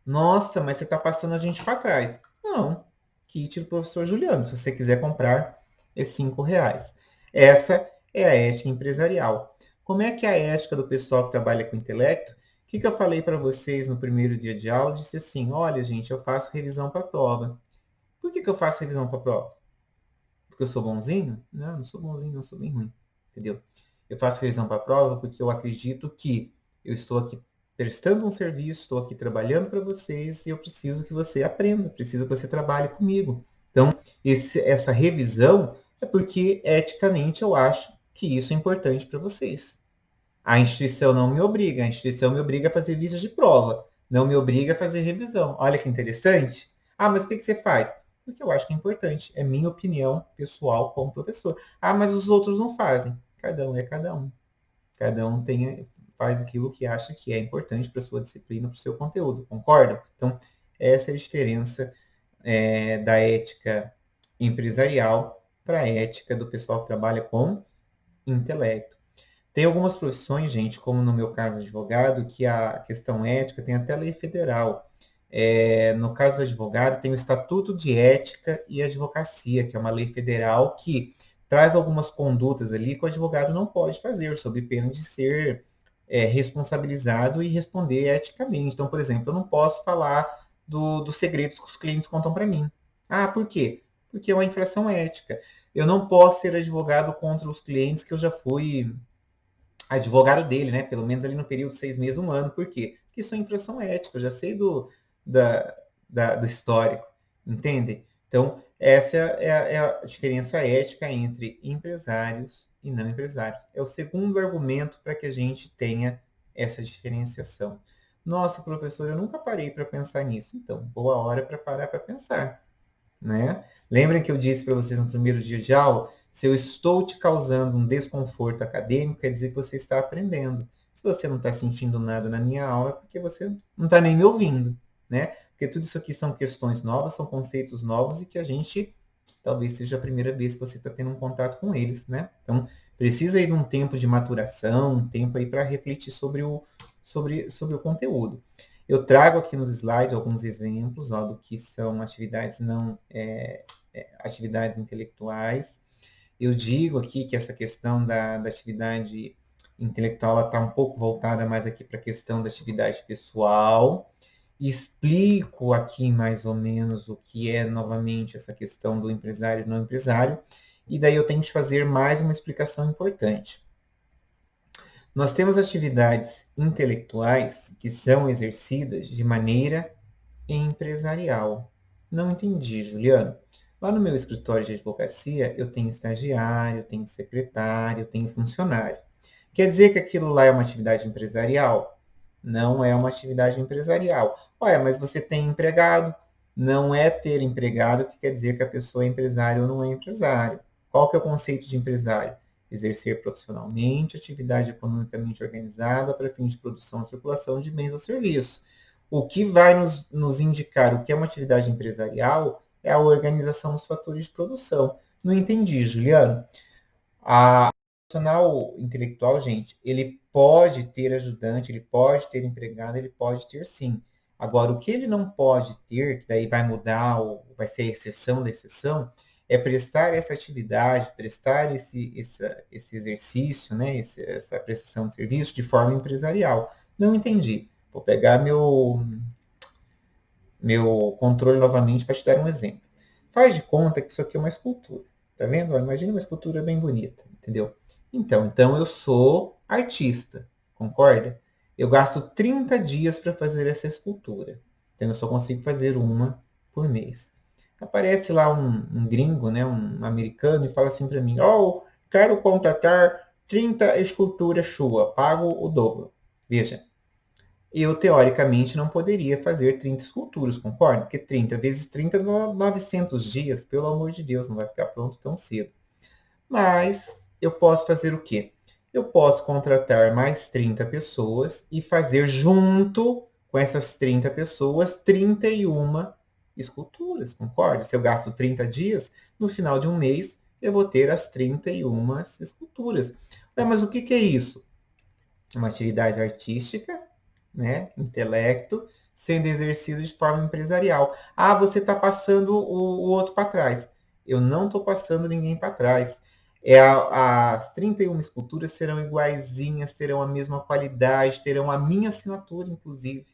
Nossa, mas você está passando a gente para trás. Não, kit do professor Juliano. Se você quiser comprar, é R$5. Essa é a ética empresarial. Como é que é a ética do pessoal que trabalha com intelecto? O que eu falei para vocês no primeiro dia de aula? Eu disse assim: olha, gente, eu faço revisão para a prova. Por que eu faço revisão para a prova? Porque eu sou bonzinho? Não sou bonzinho, eu sou bem ruim. Entendeu? Eu faço revisão para a prova porque eu acredito que eu estou aqui prestando um serviço, estou aqui trabalhando para vocês e eu preciso que você aprenda, preciso que você trabalhe comigo. Então, essa revisão é porque, eticamente, eu acho que isso é importante para vocês. A instituição não me obriga, a instituição me obriga a fazer vistas de prova, não me obriga a fazer revisão. Olha que interessante. Ah, mas por que você faz? Porque eu acho que é importante, é minha opinião pessoal como professor. Ah, mas os outros não fazem. Cada um é cada um. Cada um faz aquilo que acha que é importante para a sua disciplina, para o seu conteúdo, concordam? Então, essa é a diferença da ética empresarial para a ética do pessoal que trabalha com intelecto. Tem algumas profissões, gente, como no meu caso advogado, que a questão ética tem até lei federal. No caso do advogado, tem o Estatuto de Ética e Advocacia, que é uma lei federal que traz algumas condutas ali que o advogado não pode fazer, sob pena de ser responsabilizado e responder eticamente. Então, por exemplo, eu não posso falar dos segredos que os clientes contam para mim. Ah, por quê? Porque é uma infração ética. Eu não posso ser advogado contra os clientes que eu já fui advogado dele, né? Pelo menos ali no período de 6 meses, 1 ano. Por quê? Porque isso é infração ética. Eu já sei do histórico. Entende? Então, essa é a diferença ética entre empresários e não empresários. É o segundo argumento para que a gente tenha essa diferenciação. Nossa, professor, eu nunca parei para pensar nisso. Então, boa hora para parar para pensar, né? Lembrem que eu disse para vocês no primeiro dia de aula, se eu estou te causando um desconforto acadêmico, quer dizer que você está aprendendo. Se você não está sentindo nada na minha aula, é porque você não está nem me ouvindo, né? Porque tudo isso aqui são questões novas, são conceitos novos e que a gente, talvez seja a primeira vez que você está tendo um contato com eles, né? Então, precisa aí de um tempo de maturação, um tempo aí para refletir sobre o conteúdo. Eu trago aqui nos slides alguns exemplos do que são atividades atividades intelectuais. Eu digo aqui que essa questão da atividade intelectual está um pouco voltada mais aqui para a questão da atividade pessoal. Explico aqui mais ou menos o que é novamente essa questão do empresário e não empresário. E daí eu tenho que fazer mais uma explicação importante. Nós temos atividades intelectuais que são exercidas de maneira empresarial. Não entendi, Juliano. Lá no meu escritório de advocacia, eu tenho estagiário, eu tenho secretário, eu tenho funcionário. Quer dizer que aquilo lá é uma atividade empresarial? Não é uma atividade empresarial. Olha, mas você tem empregado? Não é ter empregado que quer dizer que a pessoa é empresário ou não é empresário. Qual que é o conceito de empresário? Exercer profissionalmente atividade economicamente organizada para fins de produção e circulação de bens ou serviços. O que vai nos indicar o que é uma atividade empresarial é a organização dos fatores de produção. Não entendi, Juliano. O profissional intelectual, gente, ele pode ter ajudante, ele pode ter empregado, ele pode ter sim. Agora, o que ele não pode ter, que daí vai mudar, ou vai ser a exceção da exceção, é prestar essa atividade, prestar esse exercício, né, essa prestação de serviço de forma empresarial. Não entendi. Vou pegar meu controle novamente para te dar um exemplo. Faz de conta que isso aqui é uma escultura. Tá vendo? Imagina uma escultura bem bonita, entendeu? Então eu sou artista, concorda? Eu gasto 30 dias para fazer essa escultura. Então eu só consigo fazer uma por mês. Aparece lá um gringo, né, um americano, e fala assim para mim: oh, Quero contratar 30 esculturas sua, pago o dobro. Veja, eu teoricamente não poderia fazer 30 esculturas, concorda? Porque 30 vezes 30 dá 900 dias, pelo amor de Deus, não vai ficar pronto tão cedo. Mas eu posso fazer o quê? Eu posso contratar mais 30 pessoas e fazer junto com essas 30 pessoas 31 esculturas, concorda? Se eu gasto 30 dias, no final de um mês eu vou ter as 31 esculturas. Mas o que é isso? Uma atividade artística, né? Intelecto, sendo exercido de forma empresarial. Ah, você está passando o outro para trás. Eu não estou passando ninguém para trás. As 31 esculturas serão iguaizinhas, terão a mesma qualidade, terão a minha assinatura, inclusive.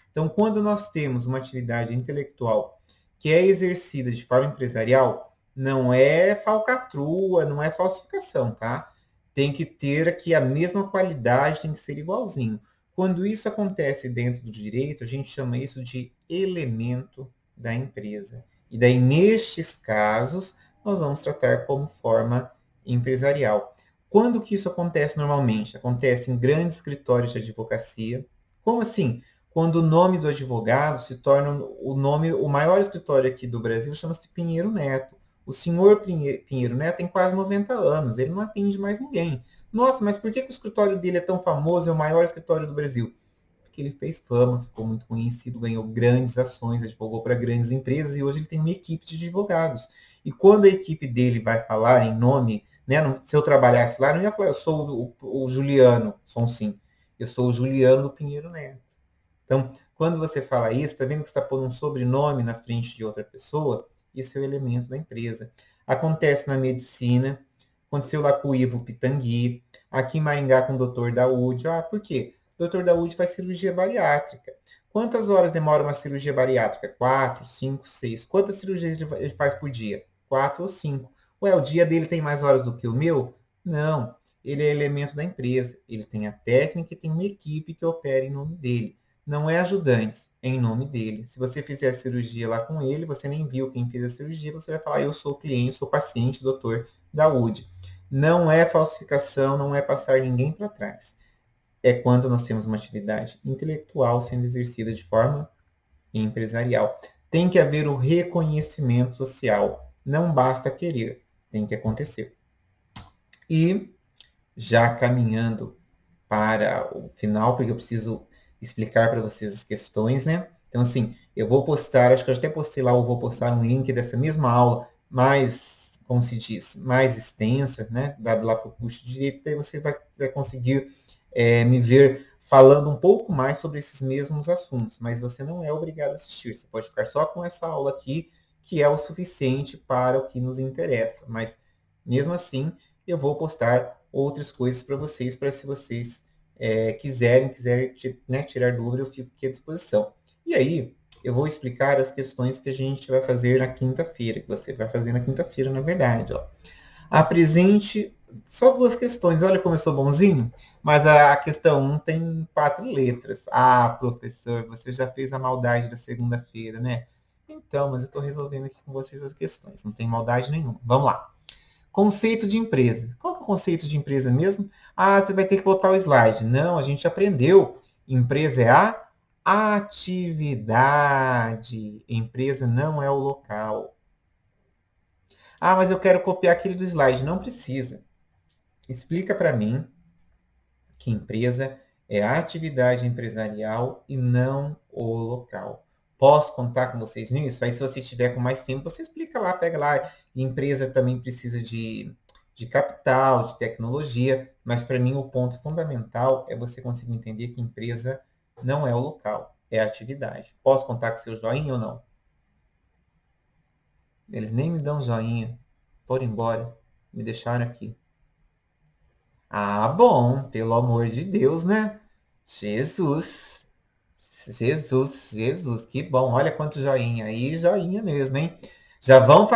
Então, quando nós temos uma atividade intelectual que é exercida de forma empresarial, não é falcatrua, não é falsificação, tá? Tem que ter aqui a mesma qualidade, tem que ser igualzinho. Quando isso acontece dentro do direito, a gente chama isso de elemento da empresa. E daí, nestes casos, nós vamos tratar como forma empresarial. Quando que isso acontece normalmente? Acontece em grandes escritórios de advocacia. Como assim? Quando o nome do advogado se torna o maior escritório aqui do Brasil chama-se Pinheiro Neto. O senhor Pinheiro Neto tem quase 90 anos, ele não atende mais ninguém. Nossa, mas por que o escritório dele é tão famoso, é o maior escritório do Brasil? Porque ele fez fama, ficou muito conhecido, ganhou grandes ações, advogou para grandes empresas e hoje ele tem uma equipe de advogados. E quando a equipe dele vai falar em nome, né, se eu trabalhasse lá, não ia falar, eu sou o Juliano Sonsim, eu sou o Juliano do Pinheiro Neto. Então, quando você fala isso, está vendo que você está pondo um sobrenome na frente de outra pessoa? Isso é o elemento da empresa. Acontece na medicina, aconteceu lá com o Ivo Pitangui, aqui em Maringá com o Dr. Daúde. Ah, por quê? O Dr. Daúde faz cirurgia bariátrica. Quantas horas demora uma cirurgia bariátrica? 4, 5, 6. Quantas cirurgias ele faz por dia? 4 ou 5. Ué, o dia dele tem mais horas do que o meu? Não. Ele é elemento da empresa. Ele tem a técnica e tem uma equipe que opera em nome dele. Não é ajudantes, é em nome dele. Se você fizer a cirurgia lá com ele, você nem viu quem fez a cirurgia, você vai falar, eu sou cliente, sou paciente, doutor Daúde. Não é falsificação, não é passar ninguém para trás. É quando nós temos uma atividade intelectual sendo exercida de forma empresarial. Tem que haver o reconhecimento social. Não basta querer, tem que acontecer. E já caminhando para o final, porque eu preciso explicar para vocês as questões, né? Então, assim, eu vou postar, acho que eu até postei lá, eu vou postar um link dessa mesma aula, mais, como se diz, mais extensa, né? Dado lá para o curso de Direito, daí você vai conseguir me ver falando um pouco mais sobre esses mesmos assuntos, mas você não é obrigado a assistir, você pode ficar só com essa aula aqui, que é o suficiente para o que nos interessa, mas mesmo assim, eu vou postar outras coisas para vocês, para se vocês quiserem né, tirar dúvida, eu fico aqui à disposição. E aí, eu vou explicar as questões que a gente vai fazer na quinta-feira, que você vai fazer na quinta-feira, na verdade. Ó. Apresente só 2 questões. Olha como eu sou bonzinho. Mas a questão 1 tem 4 letras. Ah, professor, você já fez a maldade da segunda-feira, né? Então, mas eu estou resolvendo aqui com vocês as questões. Não tem maldade nenhuma. Vamos lá. Conceito de empresa. Qual que é o conceito de empresa mesmo? Ah, você vai ter que botar o slide. Não, a gente aprendeu. Empresa é a atividade. Empresa não é o local. Ah, mas eu quero copiar aquele do slide. Não precisa. Explica para mim que empresa é a atividade empresarial e não o local. Posso contar com vocês nisso? Aí se você estiver com mais tempo, você explica lá, pega lá. Empresa também precisa de capital, de tecnologia, mas para mim o ponto fundamental é você conseguir entender que empresa não é o local, é a atividade. Posso contar com o seu joinha ou não? Eles nem me dão joinha, foram embora, me deixaram aqui. Ah, bom, pelo amor de Deus, né? Jesus, que bom. Olha quanto joinha aí, joinha mesmo, hein? Já vão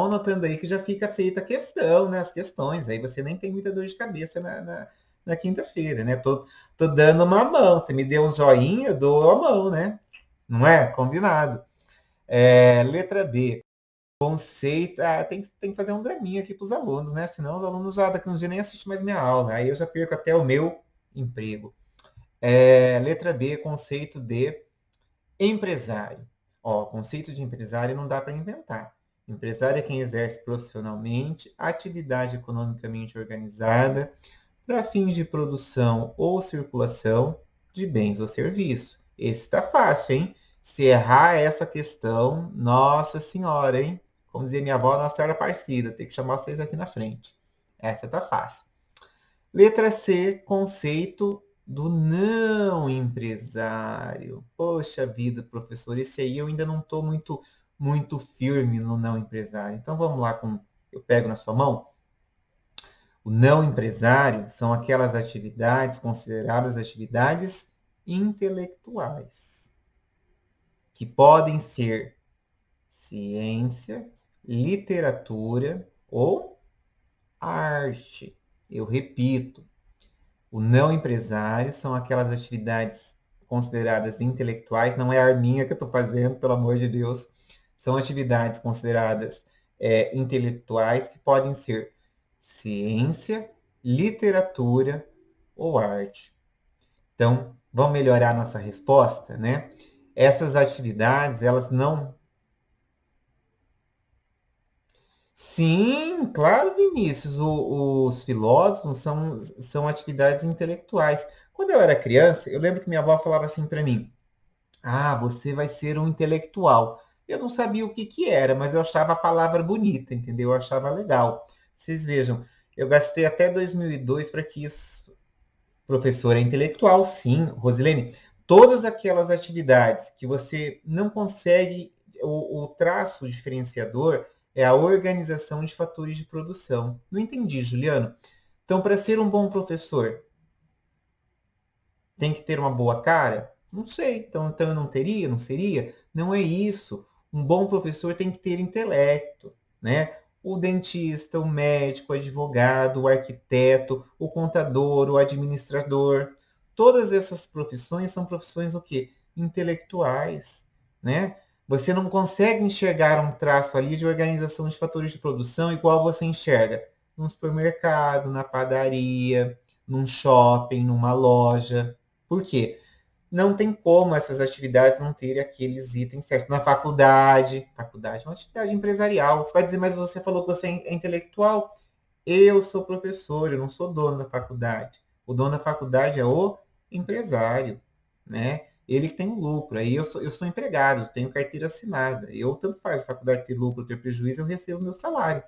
anotando aí que já fica feita a questão, né? As questões. Aí você nem tem muita dor de cabeça na quinta-feira, né? Tô dando uma mão. Você me deu um joinha, eu dou a mão, né? Não é? Combinado. Letra B. Conceito. Tem que fazer um draminha aqui para os alunos, né? Senão os alunos já daqui uns dias nem assistem mais minha aula. Aí eu já perco até o meu emprego. Letra B, conceito de empresário. Conceito de empresário não dá para inventar. Empresário é quem exerce profissionalmente atividade economicamente organizada para fins de produção ou circulação de bens ou serviços. Esse está fácil, hein? Se errar essa questão, nossa senhora, hein? Como dizia minha avó, Nossa Senhora Aparecida, tem que chamar vocês aqui na frente. Essa tá fácil. Letra C, conceito do não empresário. Poxa vida, professor, esse aí eu ainda não estou muito firme no não empresário. Então vamos lá, eu pego na sua mão. O não empresário são aquelas atividades consideradas atividades intelectuais, que podem ser ciência, literatura ou arte. Eu repito, o não empresário são aquelas atividades consideradas intelectuais, não é a arminha que eu estou fazendo, pelo amor de Deus. São atividades consideradas intelectuais que podem ser ciência, literatura ou arte. Então, vamos melhorar nossa resposta, né? Essas atividades, elas não... Sim, claro, Vinícius, os filósofos são atividades intelectuais. Quando eu era criança, eu lembro que minha avó falava assim para mim, você vai ser um intelectual. Eu não sabia o que era, mas eu achava a palavra bonita, entendeu? Eu achava legal. Vocês vejam, eu gastei até 2002 para que isso... Professor é intelectual, sim, Rosilene. Todas aquelas atividades que você não consegue, o traço diferenciador é a organização de fatores de produção. Não entendi, Juliano. Então, para ser um bom professor, tem que ter uma boa cara? Não sei. Então eu não teria, não seria? Não é isso. Um bom professor tem que ter intelecto, né? O dentista, o médico, o advogado, o arquiteto, o contador, o administrador. Todas essas profissões são profissões o quê? Intelectuais, né? Você não consegue enxergar um traço ali de organização de fatores de produção igual você enxerga num supermercado, na padaria, num shopping, numa loja. Por quê? Não tem como essas atividades não terem aqueles itens certos. Na faculdade é uma atividade empresarial. Você vai dizer, mas você falou que você é intelectual? Eu sou professor, eu não sou dono da faculdade. O dono da faculdade é o empresário, né? Ele que tem um lucro. Aí eu sou empregado, tenho carteira assinada. Eu, tanto faz a faculdade ter lucro ou ter prejuízo, eu recebo meu salário.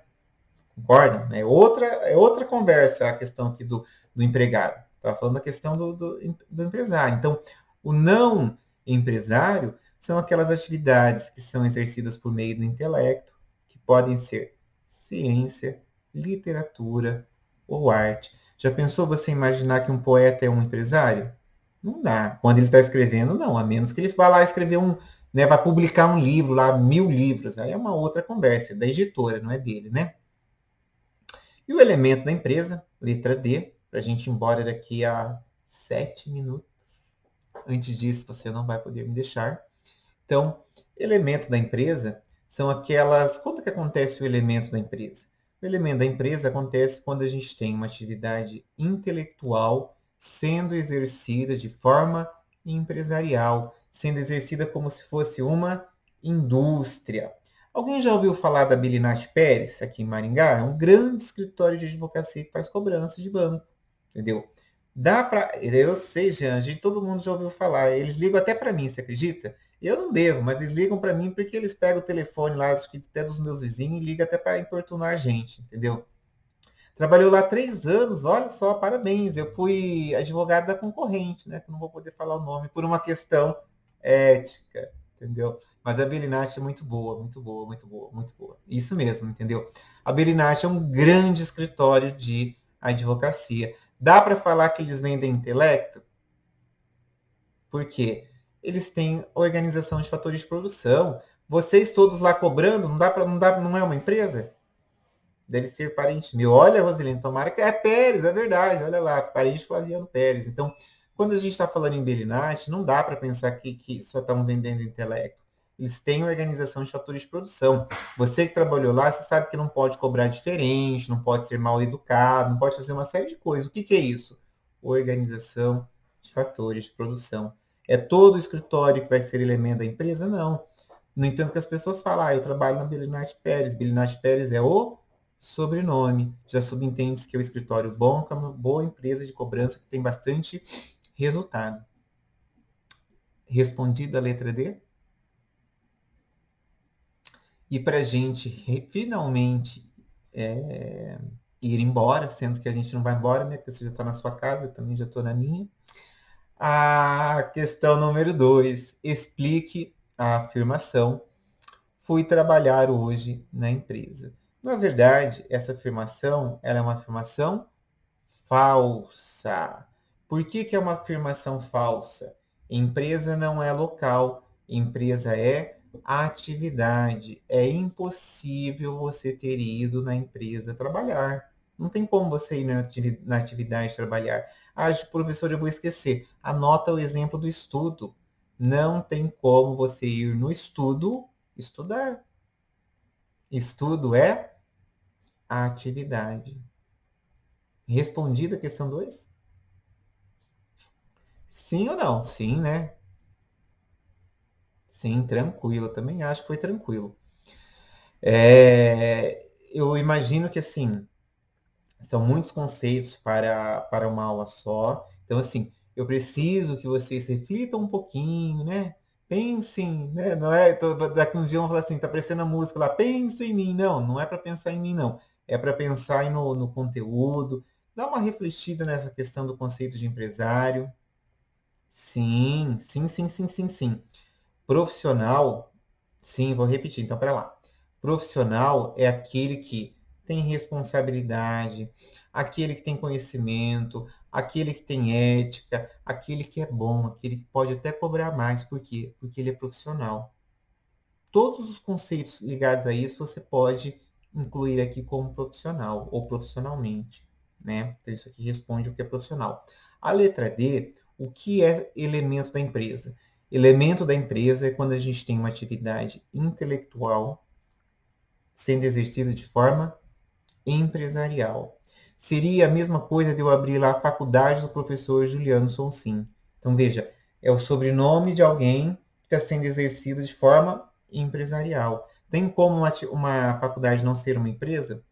Concorda? É outra conversa a questão aqui do empregado. Estava falando da questão do empresário. Então, o não empresário são aquelas atividades que são exercidas por meio do intelecto, que podem ser ciência, literatura ou arte. Já pensou você imaginar que um poeta é um empresário? Não dá. Quando ele está escrevendo, não. A menos que ele vá lá escrever vai publicar um livro lá, 1000 livros. Aí é uma outra conversa, é da editora, não é dele, né? E o elemento da empresa, letra D, para a gente ir embora daqui a 7 minutos. Antes disso, você não vai poder me deixar. Então, elemento da empresa são aquelas... Quando que acontece o elemento da empresa? O elemento da empresa acontece quando a gente tem uma atividade intelectual sendo exercida de forma empresarial, sendo exercida como se fosse uma indústria. Alguém já ouviu falar da Belinati Pérez, aqui em Maringá? É um grande escritório de advocacia que faz cobrança de banco, entendeu? Eu sei, Jange, todo mundo já ouviu falar. Eles ligam até para mim, você acredita? Eu não devo, mas eles ligam para mim porque eles pegam o telefone lá, acho que até dos meus vizinhos, e ligam até para importunar a gente, entendeu? Trabalhou lá 3 anos, olha só, parabéns. Eu fui advogado da concorrente, né? Que eu não vou poder falar o nome por uma questão ética, entendeu? Mas a Belinati é muito boa, muito boa, muito boa, muito boa. Isso mesmo, entendeu? A Belinati é um grande escritório de advocacia. Dá para falar que eles vendem intelecto? Por quê? Eles têm organização de fatores de produção. Vocês todos lá cobrando, não é uma empresa? Deve ser parente meu. Olha, Rosilene, tomara que... É Pérez, é verdade. Olha lá, parente Flaviano Pérez. Então, quando a gente está falando em Belinati, não dá para pensar que só estão vendendo intelecto. Eles têm organização de fatores de produção. Você que trabalhou lá, você sabe que não pode cobrar diferente, não pode ser mal educado, não pode fazer uma série de coisas. O que é isso? Organização de fatores de produção. É todo o escritório que vai ser elemento da empresa? Não. No entanto, que as pessoas falam, eu trabalho na Belinati Pérez. Belinati Pérez é o sobrenome. Já subentende que é o escritório bom, que é uma boa empresa de cobrança que tem bastante resultado. Respondido a letra D? E para a gente finalmente ir embora, sendo que a gente não vai embora, né? Porque você já está na sua casa, eu também já estou na minha. A questão número 2. Explique a afirmação. Fui trabalhar hoje na empresa. Na verdade, essa afirmação ela é uma afirmação falsa. Por que é uma afirmação falsa? Empresa não é local, empresa é atividade. É impossível você ter ido na empresa trabalhar. Não tem como você ir na atividade trabalhar. Professor, eu vou esquecer. Anota o exemplo do estudo. Não tem como você ir no estudo estudar. Estudo é a atividade. Respondida a questão 2? Sim ou não? Sim, né? Sim, tranquilo. Também acho que foi tranquilo. Eu imagino que, assim, são muitos conceitos para uma aula só. Então, assim, eu preciso que vocês reflitam um pouquinho, né? Pensem, né? Não é, daqui um dia vão falar assim, tá aparecendo a música lá, pensa em mim. Não, não é para pensar em mim, não. É para pensar no conteúdo, dar uma refletida nessa questão do conceito de empresário. Sim, sim, sim, sim, sim, sim. Profissional, sim, vou repetir, então, para lá. Profissional é aquele que tem responsabilidade, aquele que tem conhecimento, aquele que tem ética, aquele que é bom, aquele que pode até cobrar mais. Por quê? Porque ele é profissional. Todos os conceitos ligados a isso você pode incluir aqui como profissional ou profissionalmente, né? Então isso aqui responde o que é profissional. A letra D, o que é elemento da empresa? Elemento da empresa é quando a gente tem uma atividade intelectual sendo exercida de forma empresarial. Seria a mesma coisa de eu abrir lá a faculdade do professor Juliano Sonsim. Então, veja, é o sobrenome de alguém que está sendo exercido de forma empresarial. Tem como uma faculdade não ser uma empresa?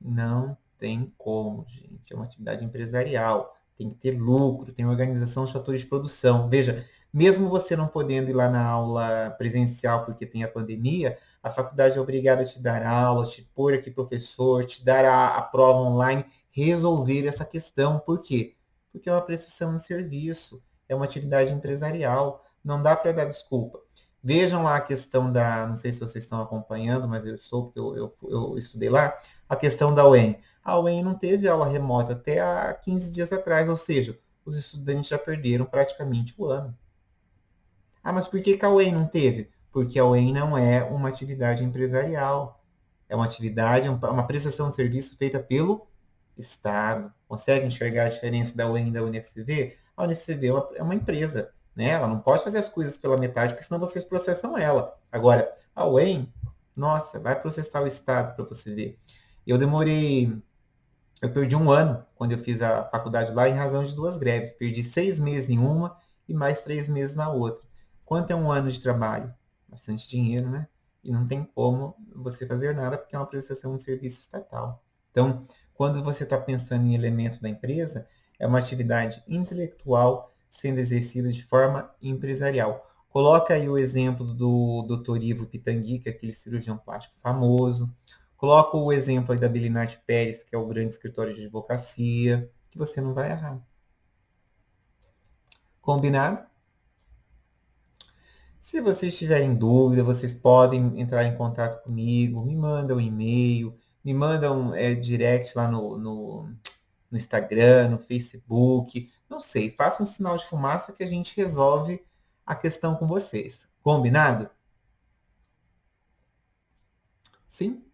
Não tem como, gente. É uma atividade empresarial. Tem que ter lucro, tem organização de fatores de produção. Veja, mesmo você não podendo ir lá na aula presencial porque tem a pandemia, a faculdade é obrigada a te dar aula, te pôr aqui professor, te dar a prova online, resolver essa questão. Por quê? Porque é uma prestação de serviço, é uma atividade empresarial. Não dá para dar desculpa. Vejam lá a questão não sei se vocês estão acompanhando, mas eu estou, porque eu estudei lá, a questão da UEM. A UEM não teve aula remota até há 15 dias atrás, ou seja, os estudantes já perderam praticamente o ano. Mas por que a UEM não teve? Porque a UEM não é uma atividade empresarial. É uma atividade, uma prestação de serviço feita pelo Estado. Consegue enxergar a diferença da UEM e da UniFCV? A UniFCV é uma empresa, né? Ela não pode fazer as coisas pela metade, porque senão vocês processam ela. Agora, a UEM, nossa, vai processar o Estado para você ver. Eu perdi um ano quando eu fiz a faculdade lá em razão de 2 greves. Perdi 6 meses em uma e mais 3 meses na outra. Quanto é um ano de trabalho? Bastante dinheiro, né? E não tem como você fazer nada porque é uma prestação de serviço estatal. Então, quando você está pensando em elemento da empresa, é uma atividade intelectual sendo exercida de forma empresarial. Coloca aí o exemplo do Dr. Ivo Pitangui, que é aquele cirurgião plástico famoso. Coloca o exemplo aí da Belinati Pérez, que é o grande escritório de advocacia, que você não vai errar. Combinado? Se vocês tiverem dúvida, vocês podem entrar em contato comigo, me mandam um e-mail, me mandam direct lá no Instagram, no Facebook, não sei, faça um sinal de fumaça que a gente resolve a questão com vocês. Combinado? Sim?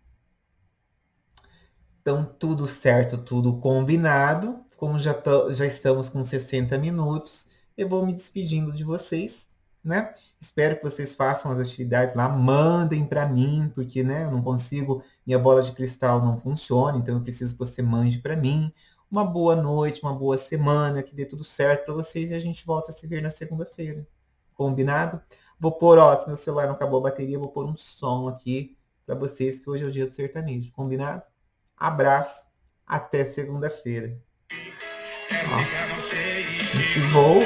Então, tudo certo, tudo combinado. Como já estamos com 60 minutos, eu vou me despedindo de vocês. né? Espero que vocês façam as atividades lá, mandem para mim, porque, né, eu não consigo, minha bola de cristal não funciona, então eu preciso que você mande para mim. Uma boa noite, uma boa semana, que dê tudo certo para vocês e a gente volta a se ver na segunda-feira. Combinado? Vou pôr, ó, se meu celular não acabou a bateria, vou pôr um som aqui para vocês, que hoje é o dia do sertanejo. Combinado? Abraço, até segunda-feira. Ó, esse voo